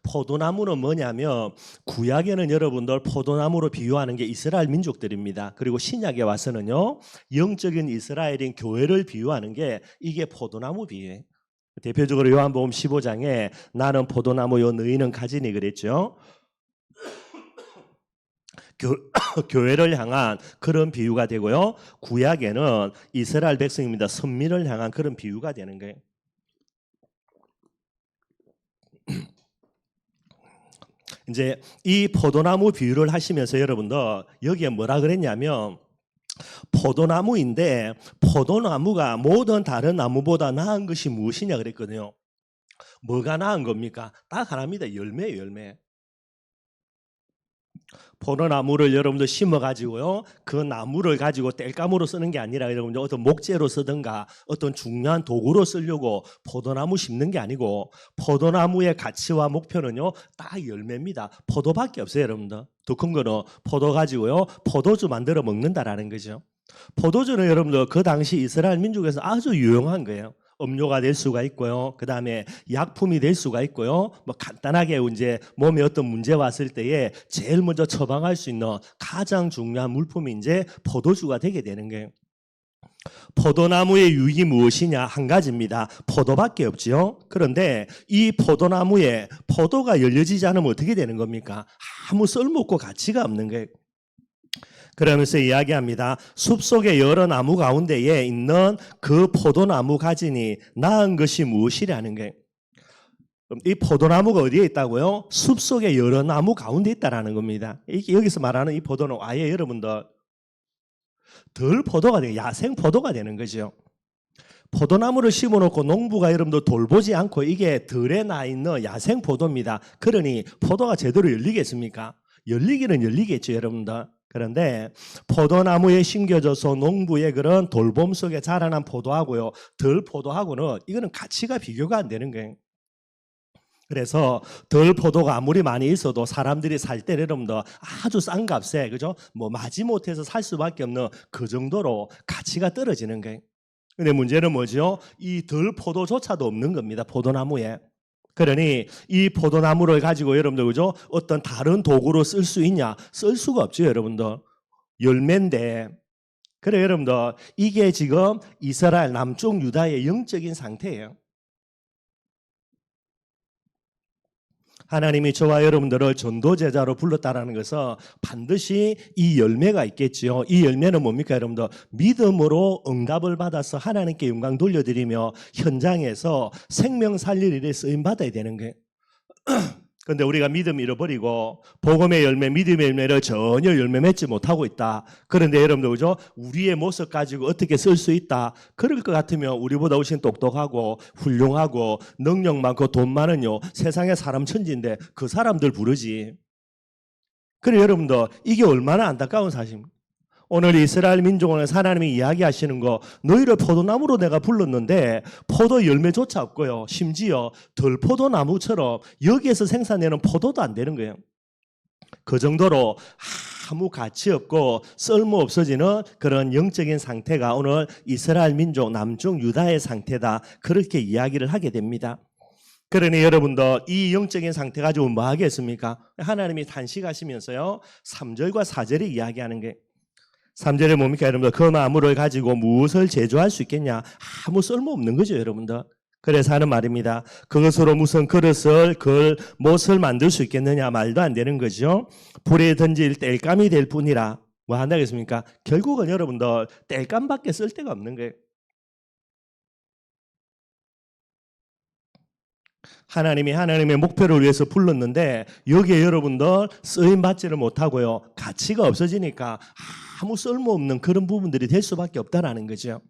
포도나무는 뭐냐면 구약에는 여러분들 포도나무로 비유하는 게 이스라엘 민족들입니다. 그리고 신약에 와서는요 영적인 이스라엘인 교회를 비유하는 게 이게 포도나무 비유예요. 대표적으로 요한복음 15장에 나는 포도나무요 너희는 가지니 그랬죠. 교회를 향한 그런 비유가 되고요. 구약에는 이스라엘 백성입니다. 선민을 향한 그런 비유가 되는 거예요. 이제 이 포도나무 비유를 하시면서 여러분들 여기에 뭐라 그랬냐면 포도나무인데 포도나무가 모든 다른 나무보다 나은 것이 무엇이냐 그랬거든요. 뭐가 나은 겁니까? 딱 하나입니다. 열매예요, 열매. 포도나무를 여러분들 심어가지고요. 그 나무를 가지고 땔감으로 쓰는 게 아니라 여러분들 어떤 목재로 쓰든가 어떤 중요한 도구로 쓰려고 포도나무 심는 게 아니고 포도나무의 가치와 목표는요. 딱 열매입니다. 포도밖에 없어요, 여러분들. 더 큰 거는 포도 가지고요. 포도주 만들어 먹는다라는 거죠. 포도주는 여러분들 그 당시 이스라엘 민족에서 아주 유용한 거예요. 음료가 될 수가 있고요. 그 다음에 약품이 될 수가 있고요. 뭐 간단하게 이제 몸에 어떤 문제 왔을 때에 제일 먼저 처방할 수 있는 가장 중요한 물품이 이제 포도주가 되게 되는 거예요. 포도나무의 유익이 무엇이냐? 한 가지입니다. 포도밖에 없지요. 그런데 이 포도나무에 포도가 열려지지 않으면 어떻게 되는 겁니까? 아무 쓸모없고 가치가 없는 거예요. 그러면서 이야기합니다. 숲속의 여러 나무 가운데에 있는 그 포도나무 가지니 나은 것이 무엇이라는 거예요. 이 포도나무가 어디에 있다고요? 숲속의 여러 나무 가운데 있다라는 겁니다. 여기서 말하는 이 포도는 아예 여러분들 덜 포도가 되고 야생 포도가 되는 거죠. 포도나무를 심어놓고 농부가 여러분들 돌보지 않고 이게 덜에 나 있는 야생 포도입니다. 그러니 포도가 제대로 열리겠습니까? 열리기는 열리겠죠, 여러분들. 그런데 포도나무에 심겨져서 농부의 그런 돌봄 속에 자라난 포도하고요, 덜 포도하고는 이거는 가치가 비교가 안 되는 거예요. 그래서 덜 포도가 아무리 많이 있어도 사람들이 살 때 여러분들 아주 싼 값에, 그죠? 뭐 마지못해서 살 수밖에 없는 그 정도로 가치가 떨어지는 거예요. 근데 문제는 뭐죠? 이 덜 포도조차도 없는 겁니다. 포도나무에. 그러니 이 포도나무를 가지고 여러분들, 그죠? 어떤 다른 도구로 쓸 수 있냐? 쓸 수가 없죠, 여러분들. 열매인데. 그래, 여러분들. 이게 지금 이스라엘 남쪽 유다의 영적인 상태예요. 하나님이 저와 여러분들을 전도제자로 불렀다라는 것은 반드시 이 열매가 있겠지요. 이 열매는 뭡니까, 여러분들? 믿음으로 응답을 받아서 하나님께 영광 돌려드리며 현장에서 생명 살릴 일에 쓰임 받아야 되는 거예요. 그런데 우리가 믿음 잃어버리고 복음의 열매, 믿음의 열매를 전혀 열매 맺지 못하고 있다. 그런데 여러분들, 그죠? 우리의 모습 가지고 어떻게 쓸 수 있다. 그럴 것 같으면 우리보다 훨씬 똑똑하고 훌륭하고 능력 많고 돈 많은요, 세상에 사람 천지인데 그 사람들 부르지. 그래, 여러분들, 이게 얼마나 안타까운 사실입니까? 오늘 이스라엘 민족을 하나님이 이야기하시는 거, 너희를 포도나무로 내가 불렀는데 포도 열매조차 없고요, 심지어 덜 포도나무처럼 여기에서 생산되는 포도도 안 되는 거예요. 그 정도로 아무 가치 없고 쓸모 없어지는 그런 영적인 상태가 오늘 이스라엘 민족 남쪽 유다의 상태다, 그렇게 이야기를 하게 됩니다. 그러니 여러분들, 이 영적인 상태 가지고 뭐 하겠습니까? 하나님이 탄식하시면서요, 3절과 4절에 이야기하는 게, 3절에 뭡니까, 여러분들? 그 나무를 가지고 무엇을 제조할 수 있겠냐? 아무 쓸모없는 거죠, 여러분들. 그래서 하는 말입니다. 그것으로 무슨 그릇을, 못을 만들 수 있겠느냐? 말도 안 되는 거죠. 불에 던질 땔감이 될 뿐이라. 뭐 한다겠습니까? 결국은 여러분들 땔감밖에 쓸 데가 없는 거예요. 하나님이 하나님의 목표를 위해서 불렀는데 여기에 여러분들 쓰임 받지를 못하고요, 가치가 없어지니까 아무 쓸모없는 그런 부분들이 될 수밖에 없다라는 거죠.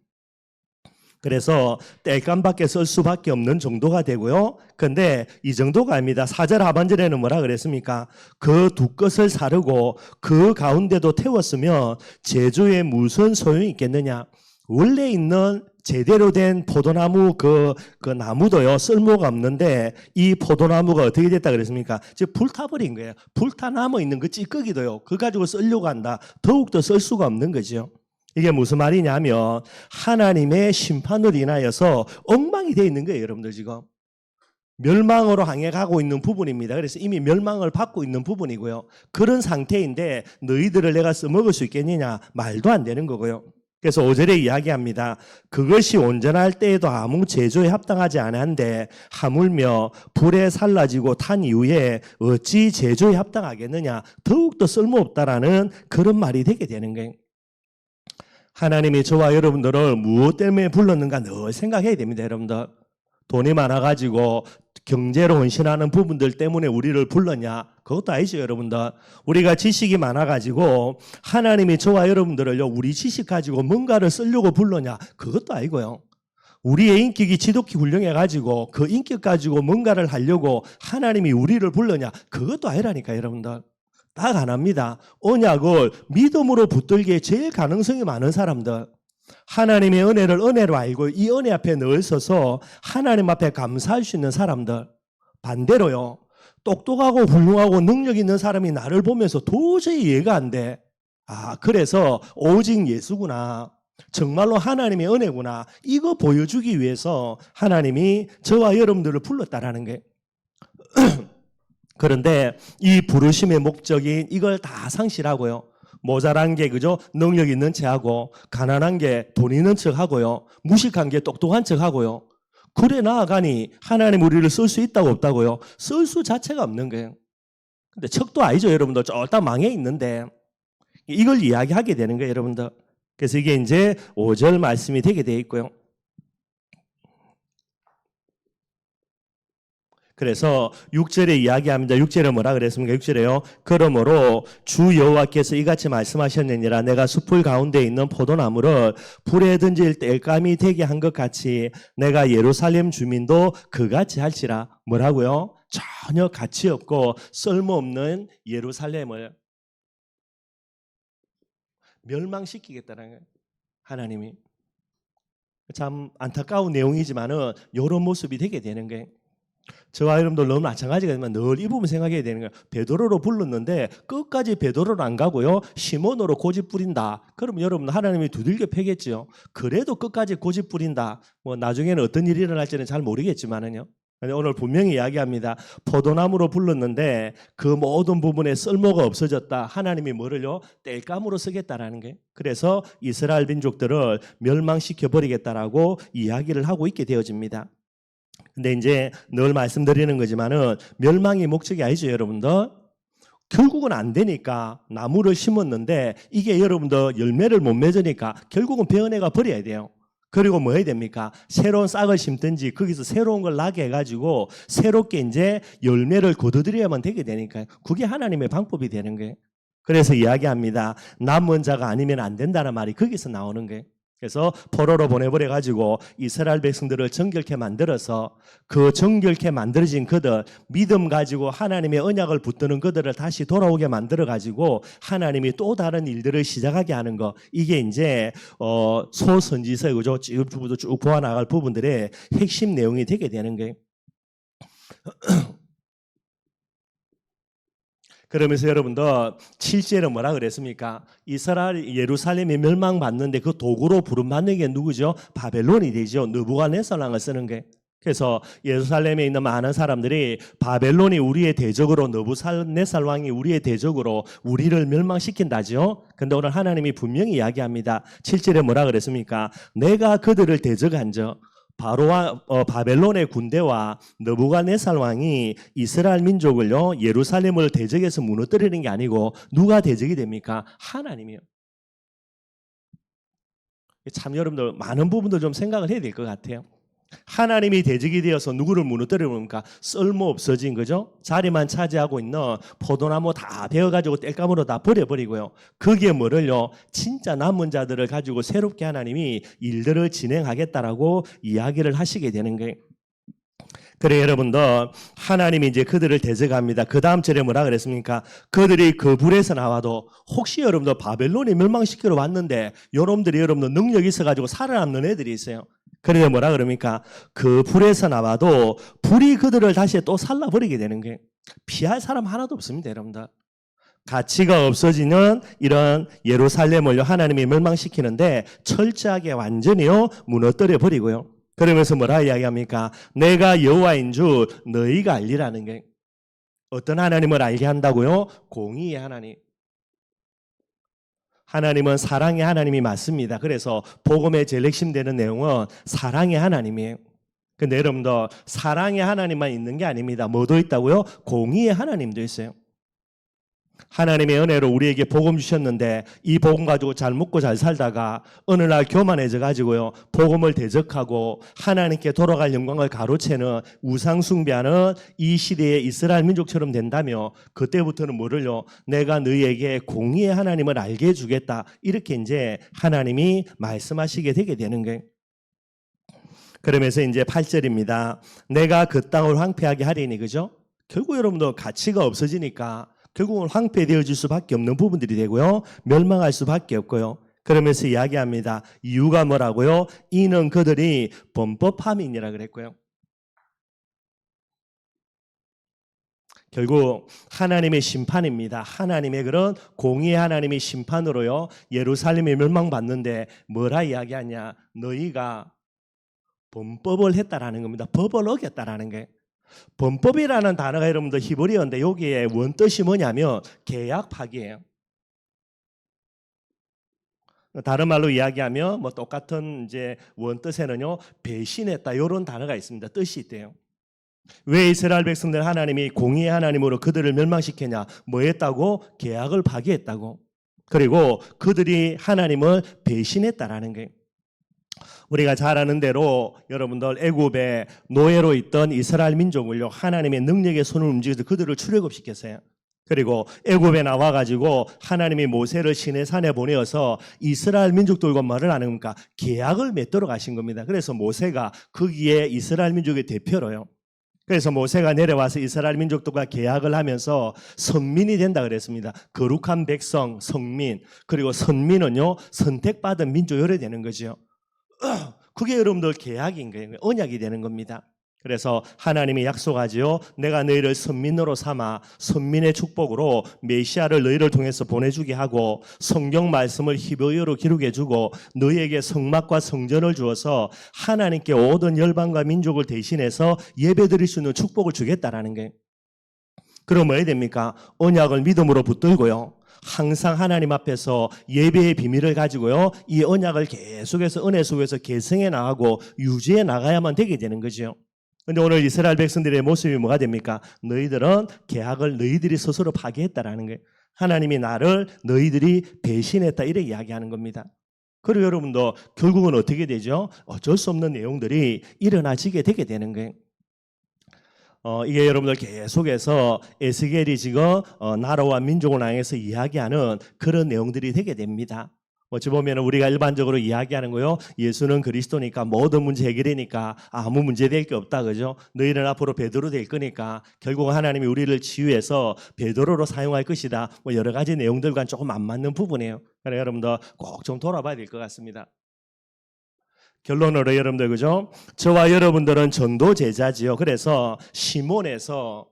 그래서 땔감밖에 쓸 수밖에 없는 정도가 되고요. 근데 이 정도가 아닙니다. 4절 하반절에는 뭐라 그랬습니까? 그 두 것을 사르고 그 가운데도 태웠으면 제주에 무슨 소용이 있겠느냐? 원래 있는 제대로 된 포도나무 그 나무도요, 쓸모가 없는데 이 포도나무가 어떻게 됐다 그랬습니까? 지금 불타버린 거예요. 불타 남아 있는 그 찌꺼기도요, 그거 가지고 쓰려고 한다. 더욱더 쓸 수가 없는 거죠. 이게 무슨 말이냐면 하나님의 심판으로 인하여서 엉망이 되어 있는 거예요, 여러분들. 지금 멸망으로 향해 가고 있는 부분입니다. 그래서 이미 멸망을 받고 있는 부분이고요. 그런 상태인데 너희들을 내가 써먹을 수 있겠느냐? 말도 안 되는 거고요. 그래서 5절에 이야기합니다. 그것이 온전할 때에도 아무 제조에 합당하지 않은데 하물며 불에 살라지고 탄 이후에 어찌 제조에 합당하겠느냐? 더욱더 쓸모없다라는 그런 말이 되게 되는 거예요. 하나님이 저와 여러분들을 무엇 때문에 불렀는가 늘 생각해야 됩니다, 여러분들. 돈이 많아가지고 경제로 헌신하는 부분들 때문에 우리를 불렀냐? 그것도 아니죠, 여러분들. 우리가 지식이 많아가지고 하나님이 저와 여러분들을요, 우리 지식 가지고 뭔가를 쓰려고 불렀냐? 그것도 아니고요. 우리의 인격이 지독히 훌륭해가지고 그 인격 가지고 뭔가를 하려고 하나님이 우리를 불렀냐? 그것도 아니라니까, 여러분들. 딱 하나입니다. 언약을 믿음으로 붙들기에 제일 가능성이 많은 사람들, 하나님의 은혜를 은혜로 알고 이 은혜 앞에 늘 서서 하나님 앞에 감사할 수 있는 사람들. 반대로요, 똑똑하고 훌륭하고 능력 있는 사람이 나를 보면서 도저히 이해가 안 돼. 아, 그래서 오직 예수구나, 정말로 하나님의 은혜구나, 이거 보여주기 위해서 하나님이 저와 여러분들을 불렀다라는 게 그런데 이 부르심의 목적인 이걸 다 상실하고요, 모자란 게, 그죠? 능력 있는 척하고, 가난한 게 돈 있는 척하고요, 무식한 게 똑똑한 척하고요. 그래 나아가니 하나님 우리를 쓸 수 있다고 없다고요? 쓸 수 자체가 없는 거예요. 근데 척도 아니죠, 여러분들. 쫄딱 망해 있는데 이걸 이야기하게 되는 거예요, 여러분들. 그래서 이게 이제 5절 말씀이 되게 되어 있고요. 그래서 6절에 이야기합니다. 6절에 뭐라 그랬습니까? 6절에요. 그러므로 주 여호와께서 이같이 말씀하셨느니라. 내가 숲을 가운데 있는 포도나무를 불에 던질 땔감이 되게 한 것 같이 내가 예루살렘 주민도 그같이 할지라. 뭐라고요? 전혀 가치 없고 쓸모없는 예루살렘을 멸망시키겠다는 거예요. 하나님이. 참 안타까운 내용이지만은 이런 모습이 되게 되는 거예요. 저와 여러분들 너무 마찬가지겠지만 늘 이 부분 생각해야 되는 거예요. 베드로로 불렀는데 끝까지 베드로로 안 가고요. 시몬으로 고집 부린다. 그러면 여러분 하나님이 두들겨 패겠죠. 그래도 끝까지 고집 부린다. 뭐 나중에는 어떤 일이 일어날지는 잘 모르겠지만은요. 오늘 분명히 이야기합니다. 포도나무로 불렀는데 그 모든 부분에 쓸모가 없어졌다. 하나님이 뭐를요? 땔감으로 쓰겠다라는 게. 그래서 이스라엘 민족들을 멸망시켜 버리겠다라고 이야기를 하고 있게 되어집니다. 근데 이제 늘 말씀드리는 거지만은 멸망이 목적이 아니죠, 여러분들. 결국은 안 되니까 나무를 심었는데 이게 여러분들 열매를 못 맺으니까 결국은 베어내가 버려야 돼요. 그리고 뭐 해야 됩니까? 새로운 싹을 심든지 거기서 새로운 걸 나게 해가지고 새롭게 이제 열매를 거두드려야만 되게 되니까요. 그게 하나님의 방법이 되는 거예요. 그래서 이야기합니다. 남은 자가 아니면 안 된다는 말이 거기서 나오는 거예요. 그래서 포로로 보내버려가지고 이스라엘 백성들을 정결케 만들어서 그 정결케 만들어진 그들, 믿음 가지고 하나님의 언약을 붙드는 그들을 다시 돌아오게 만들어가지고 하나님이 또 다른 일들을 시작하게 하는 거. 이게 이제 소선지서 그죠? 쭉 보아나갈 부분들의 핵심 내용이 되게 되는 거예요. 그러면서 여러분들 7절에 뭐라 그랬습니까? 이스라엘 예루살렘이 멸망받는데 그 도구로 부름받는 게 누구죠? 바벨론이 되죠. 느부갓네살왕을 쓰는 게. 그래서 예루살렘에 있는 많은 사람들이 바벨론이 우리의 대적으로, 느부갓네살 왕이 우리의 대적으로 우리를 멸망시킨다죠. 근데 오늘 하나님이 분명히 이야기합니다. 7절에 뭐라 그랬습니까? 내가 그들을 대적한저 바벨론의 군대와 느부갓네살 왕이 이스라엘 민족을요, 예루살렘을 대적해서 무너뜨리는 게 아니고 누가 대적이 됩니까? 하나님이요. 참 여러분들 많은 부분도 좀 생각을 해야 될 것 같아요. 하나님이 대적이 되어서 누구를 무너뜨리니까 쓸모 없어진 거죠. 자리만 차지하고 있는 포도나무 다 베어가지고 땔감으로 다 버려버리고요. 거기에 뭐를요? 진짜 남은 자들을 가지고 새롭게 하나님이 일들을 진행하겠다라고 이야기를 하시게 되는 거예요. 그래 여러분들 하나님이 이제 그들을 대적합니다. 그 다음 절에 뭐라 그랬습니까? 그들이 그 불에서 나와도 혹시 여러분들 바벨론이 멸망시키러 왔는데 여러분들 능력이 있어가지고 살아남는 애들이 있어요. 그래서 뭐라 그럽니까? 그 불에서 나와도 불이 그들을 다시 또 살라버리게 되는 거예요. 피할 사람 하나도 없습니다, 여러분들. 가치가 없어지는 이런 예루살렘을 하나님이 멸망시키는데 철저하게 완전히요 무너뜨려 버리고요. 그러면서 뭐라 이야기합니까? 내가 여호와인 줄 너희가 알리라는 게. 어떤 하나님을 알게 한다고요? 공의의 하나님. 하나님은 사랑의 하나님이 맞습니다. 그래서 복음의 제일 핵심되는 내용은 사랑의 하나님이에요. 근데 여러분들 사랑의 하나님만 있는 게 아닙니다. 뭐도 있다고요? 공의의 하나님도 있어요. 하나님의 은혜로 우리에게 복음 주셨는데 이 복음 가지고 잘 먹고 잘 살다가 어느 날 교만해져 가지고요 복음을 대적하고 하나님께 돌아갈 영광을 가로채는 우상 숭배하는 이 시대의 이스라엘 민족처럼 된다며 그때부터는 뭐를요? 내가 너희에게 공의의 하나님을 알게 해주겠다. 이렇게 이제 하나님이 말씀하시게 되게 되는 거예요. 그러면서 이제 8절입니다. 내가 그 땅을 황폐하게 하리니, 그죠? 결국 여러분도 가치가 없어지니까 결국은 황폐되어질 수밖에 없는 부분들이 되고요. 멸망할 수밖에 없고요. 그러면서 이야기합니다. 이유가 뭐라고요? 이는 그들이 범법함이니라 그랬고요. 결국 하나님의 심판입니다. 하나님의 그런 공의의 하나님의 심판으로요. 예루살렘이 멸망받는데 뭐라 이야기하냐? 너희가 범법을 했다라는 겁니다. 법을 어겼다라는 게. 범법이라는 단어가 여러분들 히브리어인데 여기에 원뜻이 뭐냐면 계약 파기예요. 다른 말로 이야기하면 뭐 똑같은 이제 원뜻에는요 배신했다 이런 단어가 있습니다. 뜻이 있대요. 왜 이스라엘 백성들 하나님이 공의의 하나님으로 그들을 멸망시켰냐? 뭐 했다고? 계약을 파기했다고. 그리고 그들이 하나님을 배신했다라는 거예요. 우리가 잘 아는 대로 여러분들 애굽에 노예로 있던 이스라엘 민족을요 하나님의 능력의 손을 움직여서 그들을 출애굽시켰어요. 그리고 애굽에 나와가지고 하나님이 모세를 시내산에 보내어서 이스라엘 민족들과 말을 하는 겁니까? 계약을 맺도록 하신 겁니다. 그래서 모세가 거기에 이스라엘 민족의 대표로요. 그래서 모세가 내려와서 이스라엘 민족들과 계약을 하면서 선민이 된다 그랬습니다. 거룩한 백성, 성민, 그리고 선민은요 선택받은 민족이 되는 거죠. 그게 여러분들 계약인 거예요. 언약이 되는 겁니다. 그래서 하나님이 약속하지요. 내가 너희를 선민으로 삼아 선민의 축복으로 메시아를 너희를 통해서 보내주게 하고 성경 말씀을 히브리어로 기록해 주고 너희에게 성막과 성전을 주어서 하나님께 모든 열방과 민족을 대신해서 예배드릴 수 있는 축복을 주겠다라는 게. 그럼 뭐 해야 됩니까? 언약을 믿음으로 붙들고요. 항상 하나님 앞에서 예배의 비밀을 가지고요. 이 언약을 계속해서 은혜 속에서 계승해 나가고 유지해 나가야만 되게 되는 거죠. 근데 오늘 이스라엘 백성들의 모습이 뭐가 됩니까? 너희들은 계약을 너희들이 스스로 파기했다라는 거예요. 하나님이 나를 너희들이 배신했다 이렇게 이야기하는 겁니다. 그리고 여러분도 결국은 어떻게 되죠? 어쩔 수 없는 내용들이 일어나지게 되게 되는 거예요. 이게 여러분들 계속해서 에스겔이 지금 나라와 민족을 향해서 이야기하는 그런 내용들이 되게 됩니다. 어찌 보면 우리가 일반적으로 이야기하는 거요. 예수는 그리스도니까 모든 문제 해결이니까 아무 문제 될 게 없다. 그죠? 너희는 앞으로 베드로 될 거니까 결국 하나님이 우리를 치유해서 베드로로 사용할 것이다. 뭐 여러 가지 내용들과 조금 안 맞는 부분이에요. 그래서 여러분들 꼭 좀 돌아봐야 될 것 같습니다. 결론으로 여러분들 그죠? 저와 여러분들은 전도 제자지요. 그래서 시몬에서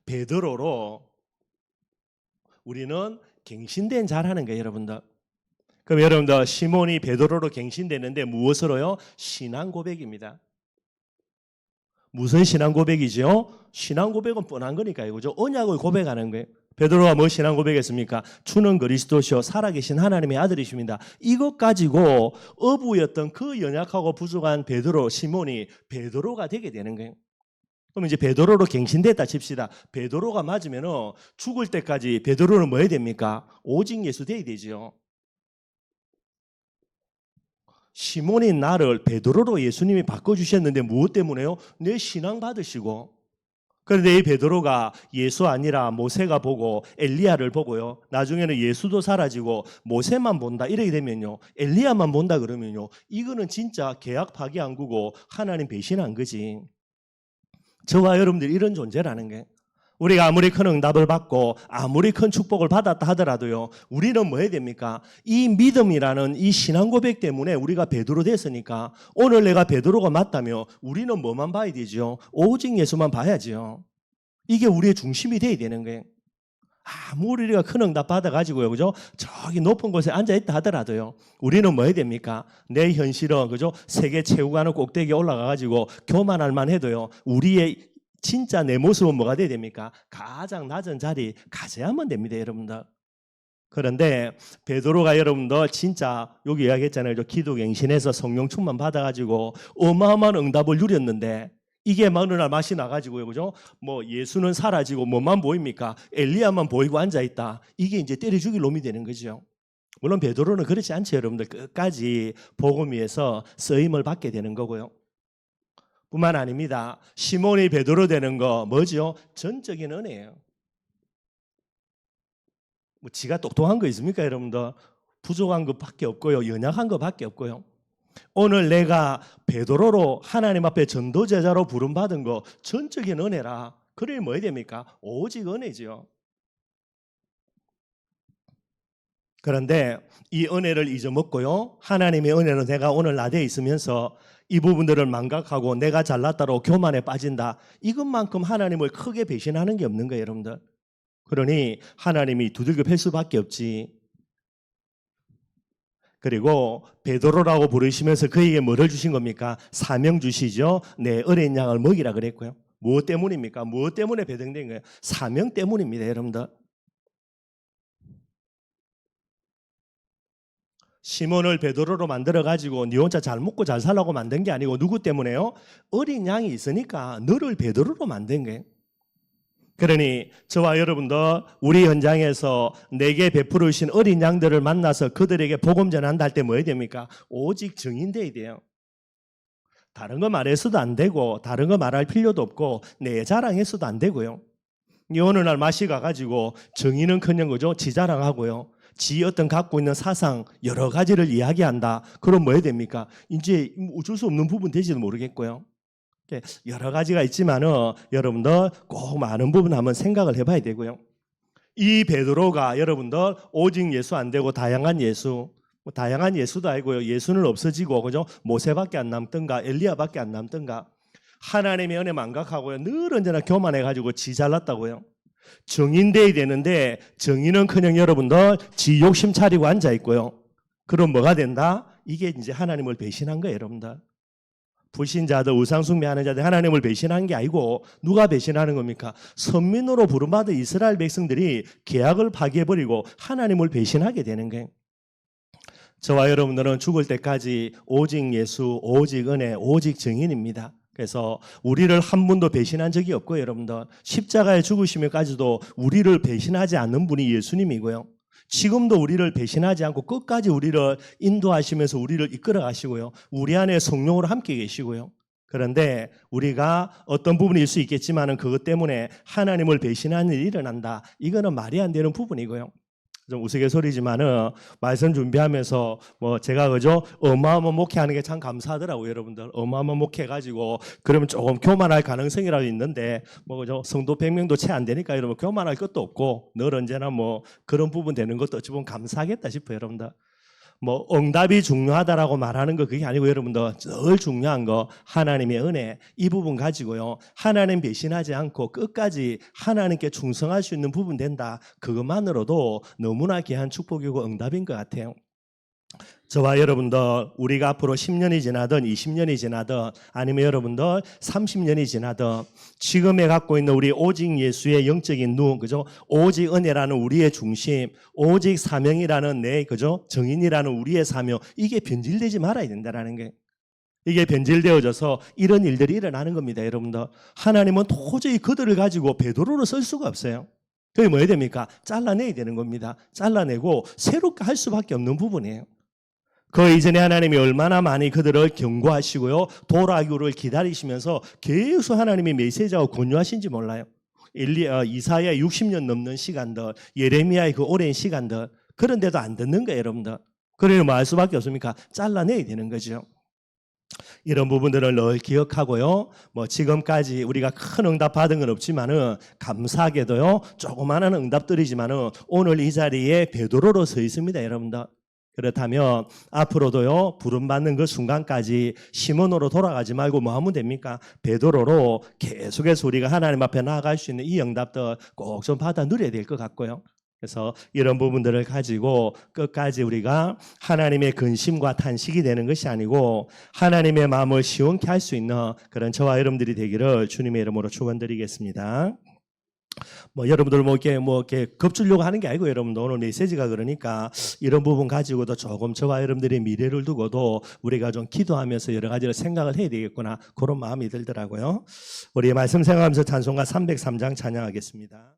베드로로 우리는 갱신된 자라는 거예요, 여러분들. 그럼 여러분들 시몬이 베드로로 갱신되는데 무엇으로요? 신앙 고백입니다. 무슨 신앙 고백이죠? 신앙 고백은 뻔한 거니까요, 그죠? 언약을 고백하는 거예요. 베드로가 뭐 신앙 고백했습니까? 주는 그리스도시요 살아계신 하나님의 아들이십니다. 이것 가지고 어부였던 그 연약하고 부족한 베드로 시몬이 베드로가 되게 되는 거예요. 그럼 이제 베드로로 갱신됐다 칩시다. 베드로가 맞으면 죽을 때까지 베드로는 뭐 해야 됩니까? 오직 예수 돼야 되죠. 시몬이 나를 베드로로 예수님이 바꿔주셨는데 무엇 때문에요? 내 신앙 받으시고. 그런데 이 베드로가 예수 아니라 모세가 보고 엘리야를 보고요. 나중에는 예수도 사라지고 모세만 본다 이렇게 되면요. 엘리야만 본다 그러면요. 이거는 진짜 계약 파기한 거고 하나님 배신한 거지. 저와 여러분들이 이런 존재라는 게 우리가 아무리 큰 응답을 받고 아무리 큰 축복을 받았다 하더라도요. 우리는 뭐 해야 됩니까? 이 믿음이라는 이 신앙 고백 때문에 우리가 베드로 됐으니까 오늘 내가 베드로가 맞다며 우리는 뭐만 봐야 되죠? 오직 예수만 봐야죠. 이게 우리의 중심이 돼야 되는 거예요. 아무리 우리가 큰 응답 받아가지고요, 그죠? 저기 높은 곳에 앉아있다 하더라도요, 우리는 뭐 해야 됩니까? 내 현실은, 그죠? 세계 최고가는 꼭대기에 올라가가지고 교만할 만 해도요, 우리의 진짜 내 모습은 뭐가 돼야 됩니까? 가장 낮은 자리 가져야만 됩니다, 여러분들. 그런데 베드로가 여러분들 진짜 여기 이야기했잖아요. 기도갱신해서 성령 충만 받아가지고 어마어마한 응답을 누렸는데 이게 어느 날 맛이 나가지고요, 그죠? 뭐 예수는 사라지고 뭐만 보입니까? 엘리야만 보이고 앉아 있다. 이게 이제 때려 죽일 놈이 되는 거죠. 물론 베드로는 그렇지 않죠, 여러분들. 끝까지 복음 위에서 쓰임을 받게 되는 거고요. 뿐만 아닙니다. 시몬이 베드로 되는 거 뭐죠? 전적인 은혜예요. 뭐 지가 똑똑한 거 있습니까, 여러분들? 부족한 것밖에 없고요, 연약한 것밖에 없고요. 오늘 내가 베드로로 하나님 앞에 전도 제자로 부름받은 거 전적인 은혜라. 그래 뭐 해야 됩니까? 오직 은혜죠. 그런데 이 은혜를 잊어먹고요. 하나님의 은혜는 내가 오늘 나대에 있으면서 이 부분들을 망각하고 내가 잘났다로 교만에 빠진다. 이것만큼 하나님을 크게 배신하는 게 없는 거예요, 여러분들. 그러니 하나님이 두들겨 팰 수밖에 없지. 그리고 베드로라고 부르시면서 그에게 뭐를 주신 겁니까? 사명 주시죠. 내 어린 양을 먹이라 그랬고요. 무엇 때문입니까? 무엇 때문에 배정된 거예요? 사명 때문입니다, 여러분들. 시몬을 베드로로 만들어가지고 니 혼자 잘 먹고 잘 살라고 만든 게 아니고 누구 때문에요? 어린 양이 있으니까 너를 베드로로 만든 거예요. 그러니 저와 여러분도 우리 현장에서 내게 베풀어 주신 어린 양들을 만나서 그들에게 복음 전한다 할 때 뭐 해야 됩니까? 오직 증인돼야 돼요. 다른 거 말해서도 안 되고 다른 거 말할 필요도 없고 내 자랑해서도 안 되고요. 어느 날 맛이 가가지고 증인은커녕 그죠? 지 자랑하고요. 지 어떤 갖고 있는 사상 여러 가지를 이야기한다. 그럼 뭐 해야 됩니까? 이제 어쩔 수 없는 부분 될지도 모르겠고요. 여러 가지가 있지만은 여러분들 꼭 많은 부분 한번 생각을 해봐야 되고요. 이 베드로가 여러분들 오직 예수 안 되고 다양한 예수, 뭐 다양한 예수도 아니고요. 예수는 없어지고 그죠? 모세밖에 안 남던가 엘리야밖에 안 남던가. 하나님의 은혜 망각하고요. 늘 언제나 교만해가지고 지 잘났다고요. 정인돼야 되는데 정인은커녕 여러분들 지 욕심 차리고 앉아 있고요. 그럼 뭐가 된다? 이게 이제 하나님을 배신한 거예요, 여러분들. 불신자들, 우상숭배하는 자들 하나님을 배신한 게 아니고 누가 배신하는 겁니까? 선민으로 부름받은 이스라엘 백성들이 계약을 파기해버리고 하나님을 배신하게 되는 거예요. 저와 여러분들은 죽을 때까지 오직 예수, 오직 은혜, 오직 증인입니다. 그래서 우리를 한 분도 배신한 적이 없고 여러분들 십자가에 죽으시면까지도 우리를 배신하지 않는 분이 예수님이고요. 지금도 우리를 배신하지 않고 끝까지 우리를 인도하시면서 우리를 이끌어 가시고요. 우리 안에 성령으로 함께 계시고요. 그런데 우리가 어떤 부분일 수 있겠지만은 그것 때문에 하나님을 배신하는 일이 일어난다. 이거는 말이 안 되는 부분이고요. 좀 우스갯소리지만은 말씀 준비하면서 뭐 제가 그죠 어마어마한 목회하는 게 참 감사하더라고요, 여러분들. 어마어마한 목회해가지고 그러면 조금 교만할 가능성이라도 있는데 뭐 그죠 성도 100명도 채 안 되니까 여러분 교만할 것도 없고 늘 언제나 뭐 그런 부분 되는 것도 어찌 보면 감사하겠다 싶어요, 여러분들. 뭐 응답이 중요하다라고 말하는 거 그게 아니고 여러분들 늘 중요한 거 하나님의 은혜 이 부분 가지고요. 하나님 배신하지 않고 끝까지 하나님께 충성할 수 있는 부분 된다. 그것만으로도 너무나 귀한 축복이고 응답인 것 같아요. 저와 여러분들 우리가 앞으로 10년이 지나든 20년이 지나든 아니면 여러분들 30년이 지나든 지금에 갖고 있는 우리 오직 예수의 영적인 눈, 그죠? 오직 은혜라는 우리의 중심, 오직 사명이라는 내, 그죠? 정인이라는 우리의 사명, 이게 변질되지 말아야 된다라는 게. 이게 변질되어져서 이런 일들이 일어나는 겁니다, 여러분들. 하나님은 도저히 그들을 가지고 베드로로 쓸 수가 없어요. 그게 뭐 해야 됩니까? 잘라내야 되는 겁니다. 잘라내고 새롭게 할 수밖에 없는 부분이에요. 그 이전에 하나님이 얼마나 많이 그들을 경고하시고요. 돌아오기를 기다리시면서 계속 하나님이 메시지하고 권유하신지 몰라요. 이사야 60년 넘는 시간들, 예레미야의 그 오랜 시간들, 그런데도 안 듣는 거예요, 여러분들. 그래서 뭐 할 수밖에 없습니까? 잘라내야 되는 거죠. 이런 부분들을 늘 기억하고요. 뭐 지금까지 우리가 큰 응답 받은 건 없지만은 감사하게도요. 조그마한 응답들이지만은 오늘 이 자리에 베드로로 서 있습니다, 여러분들. 그렇다면 앞으로도요 부름받는 그 순간까지 시몬으로 돌아가지 말고 뭐 하면 됩니까? 베드로로 계속해서 우리가 하나님 앞에 나아갈 수 있는 이 응답들 꼭 좀 받아 누려야 될 것 같고요. 그래서 이런 부분들을 가지고 끝까지 우리가 하나님의 근심과 탄식이 되는 것이 아니고 하나님의 마음을 시원케 할 수 있는 그런 저와 여러분들이 되기를 주님의 이름으로 축원드리겠습니다. 뭐 여러분들 뭐 이렇게 겁주려고 하는 게 아니고 여러분들 오늘 메시지가 그러니까 이런 부분 가지고도 조금 저와 여러분들의 미래를 두고도 우리가 좀 기도하면서 여러 가지를 생각을 해야 되겠구나 그런 마음이 들더라고요. 우리 말씀 생각하면서 찬송가 303장 찬양하겠습니다.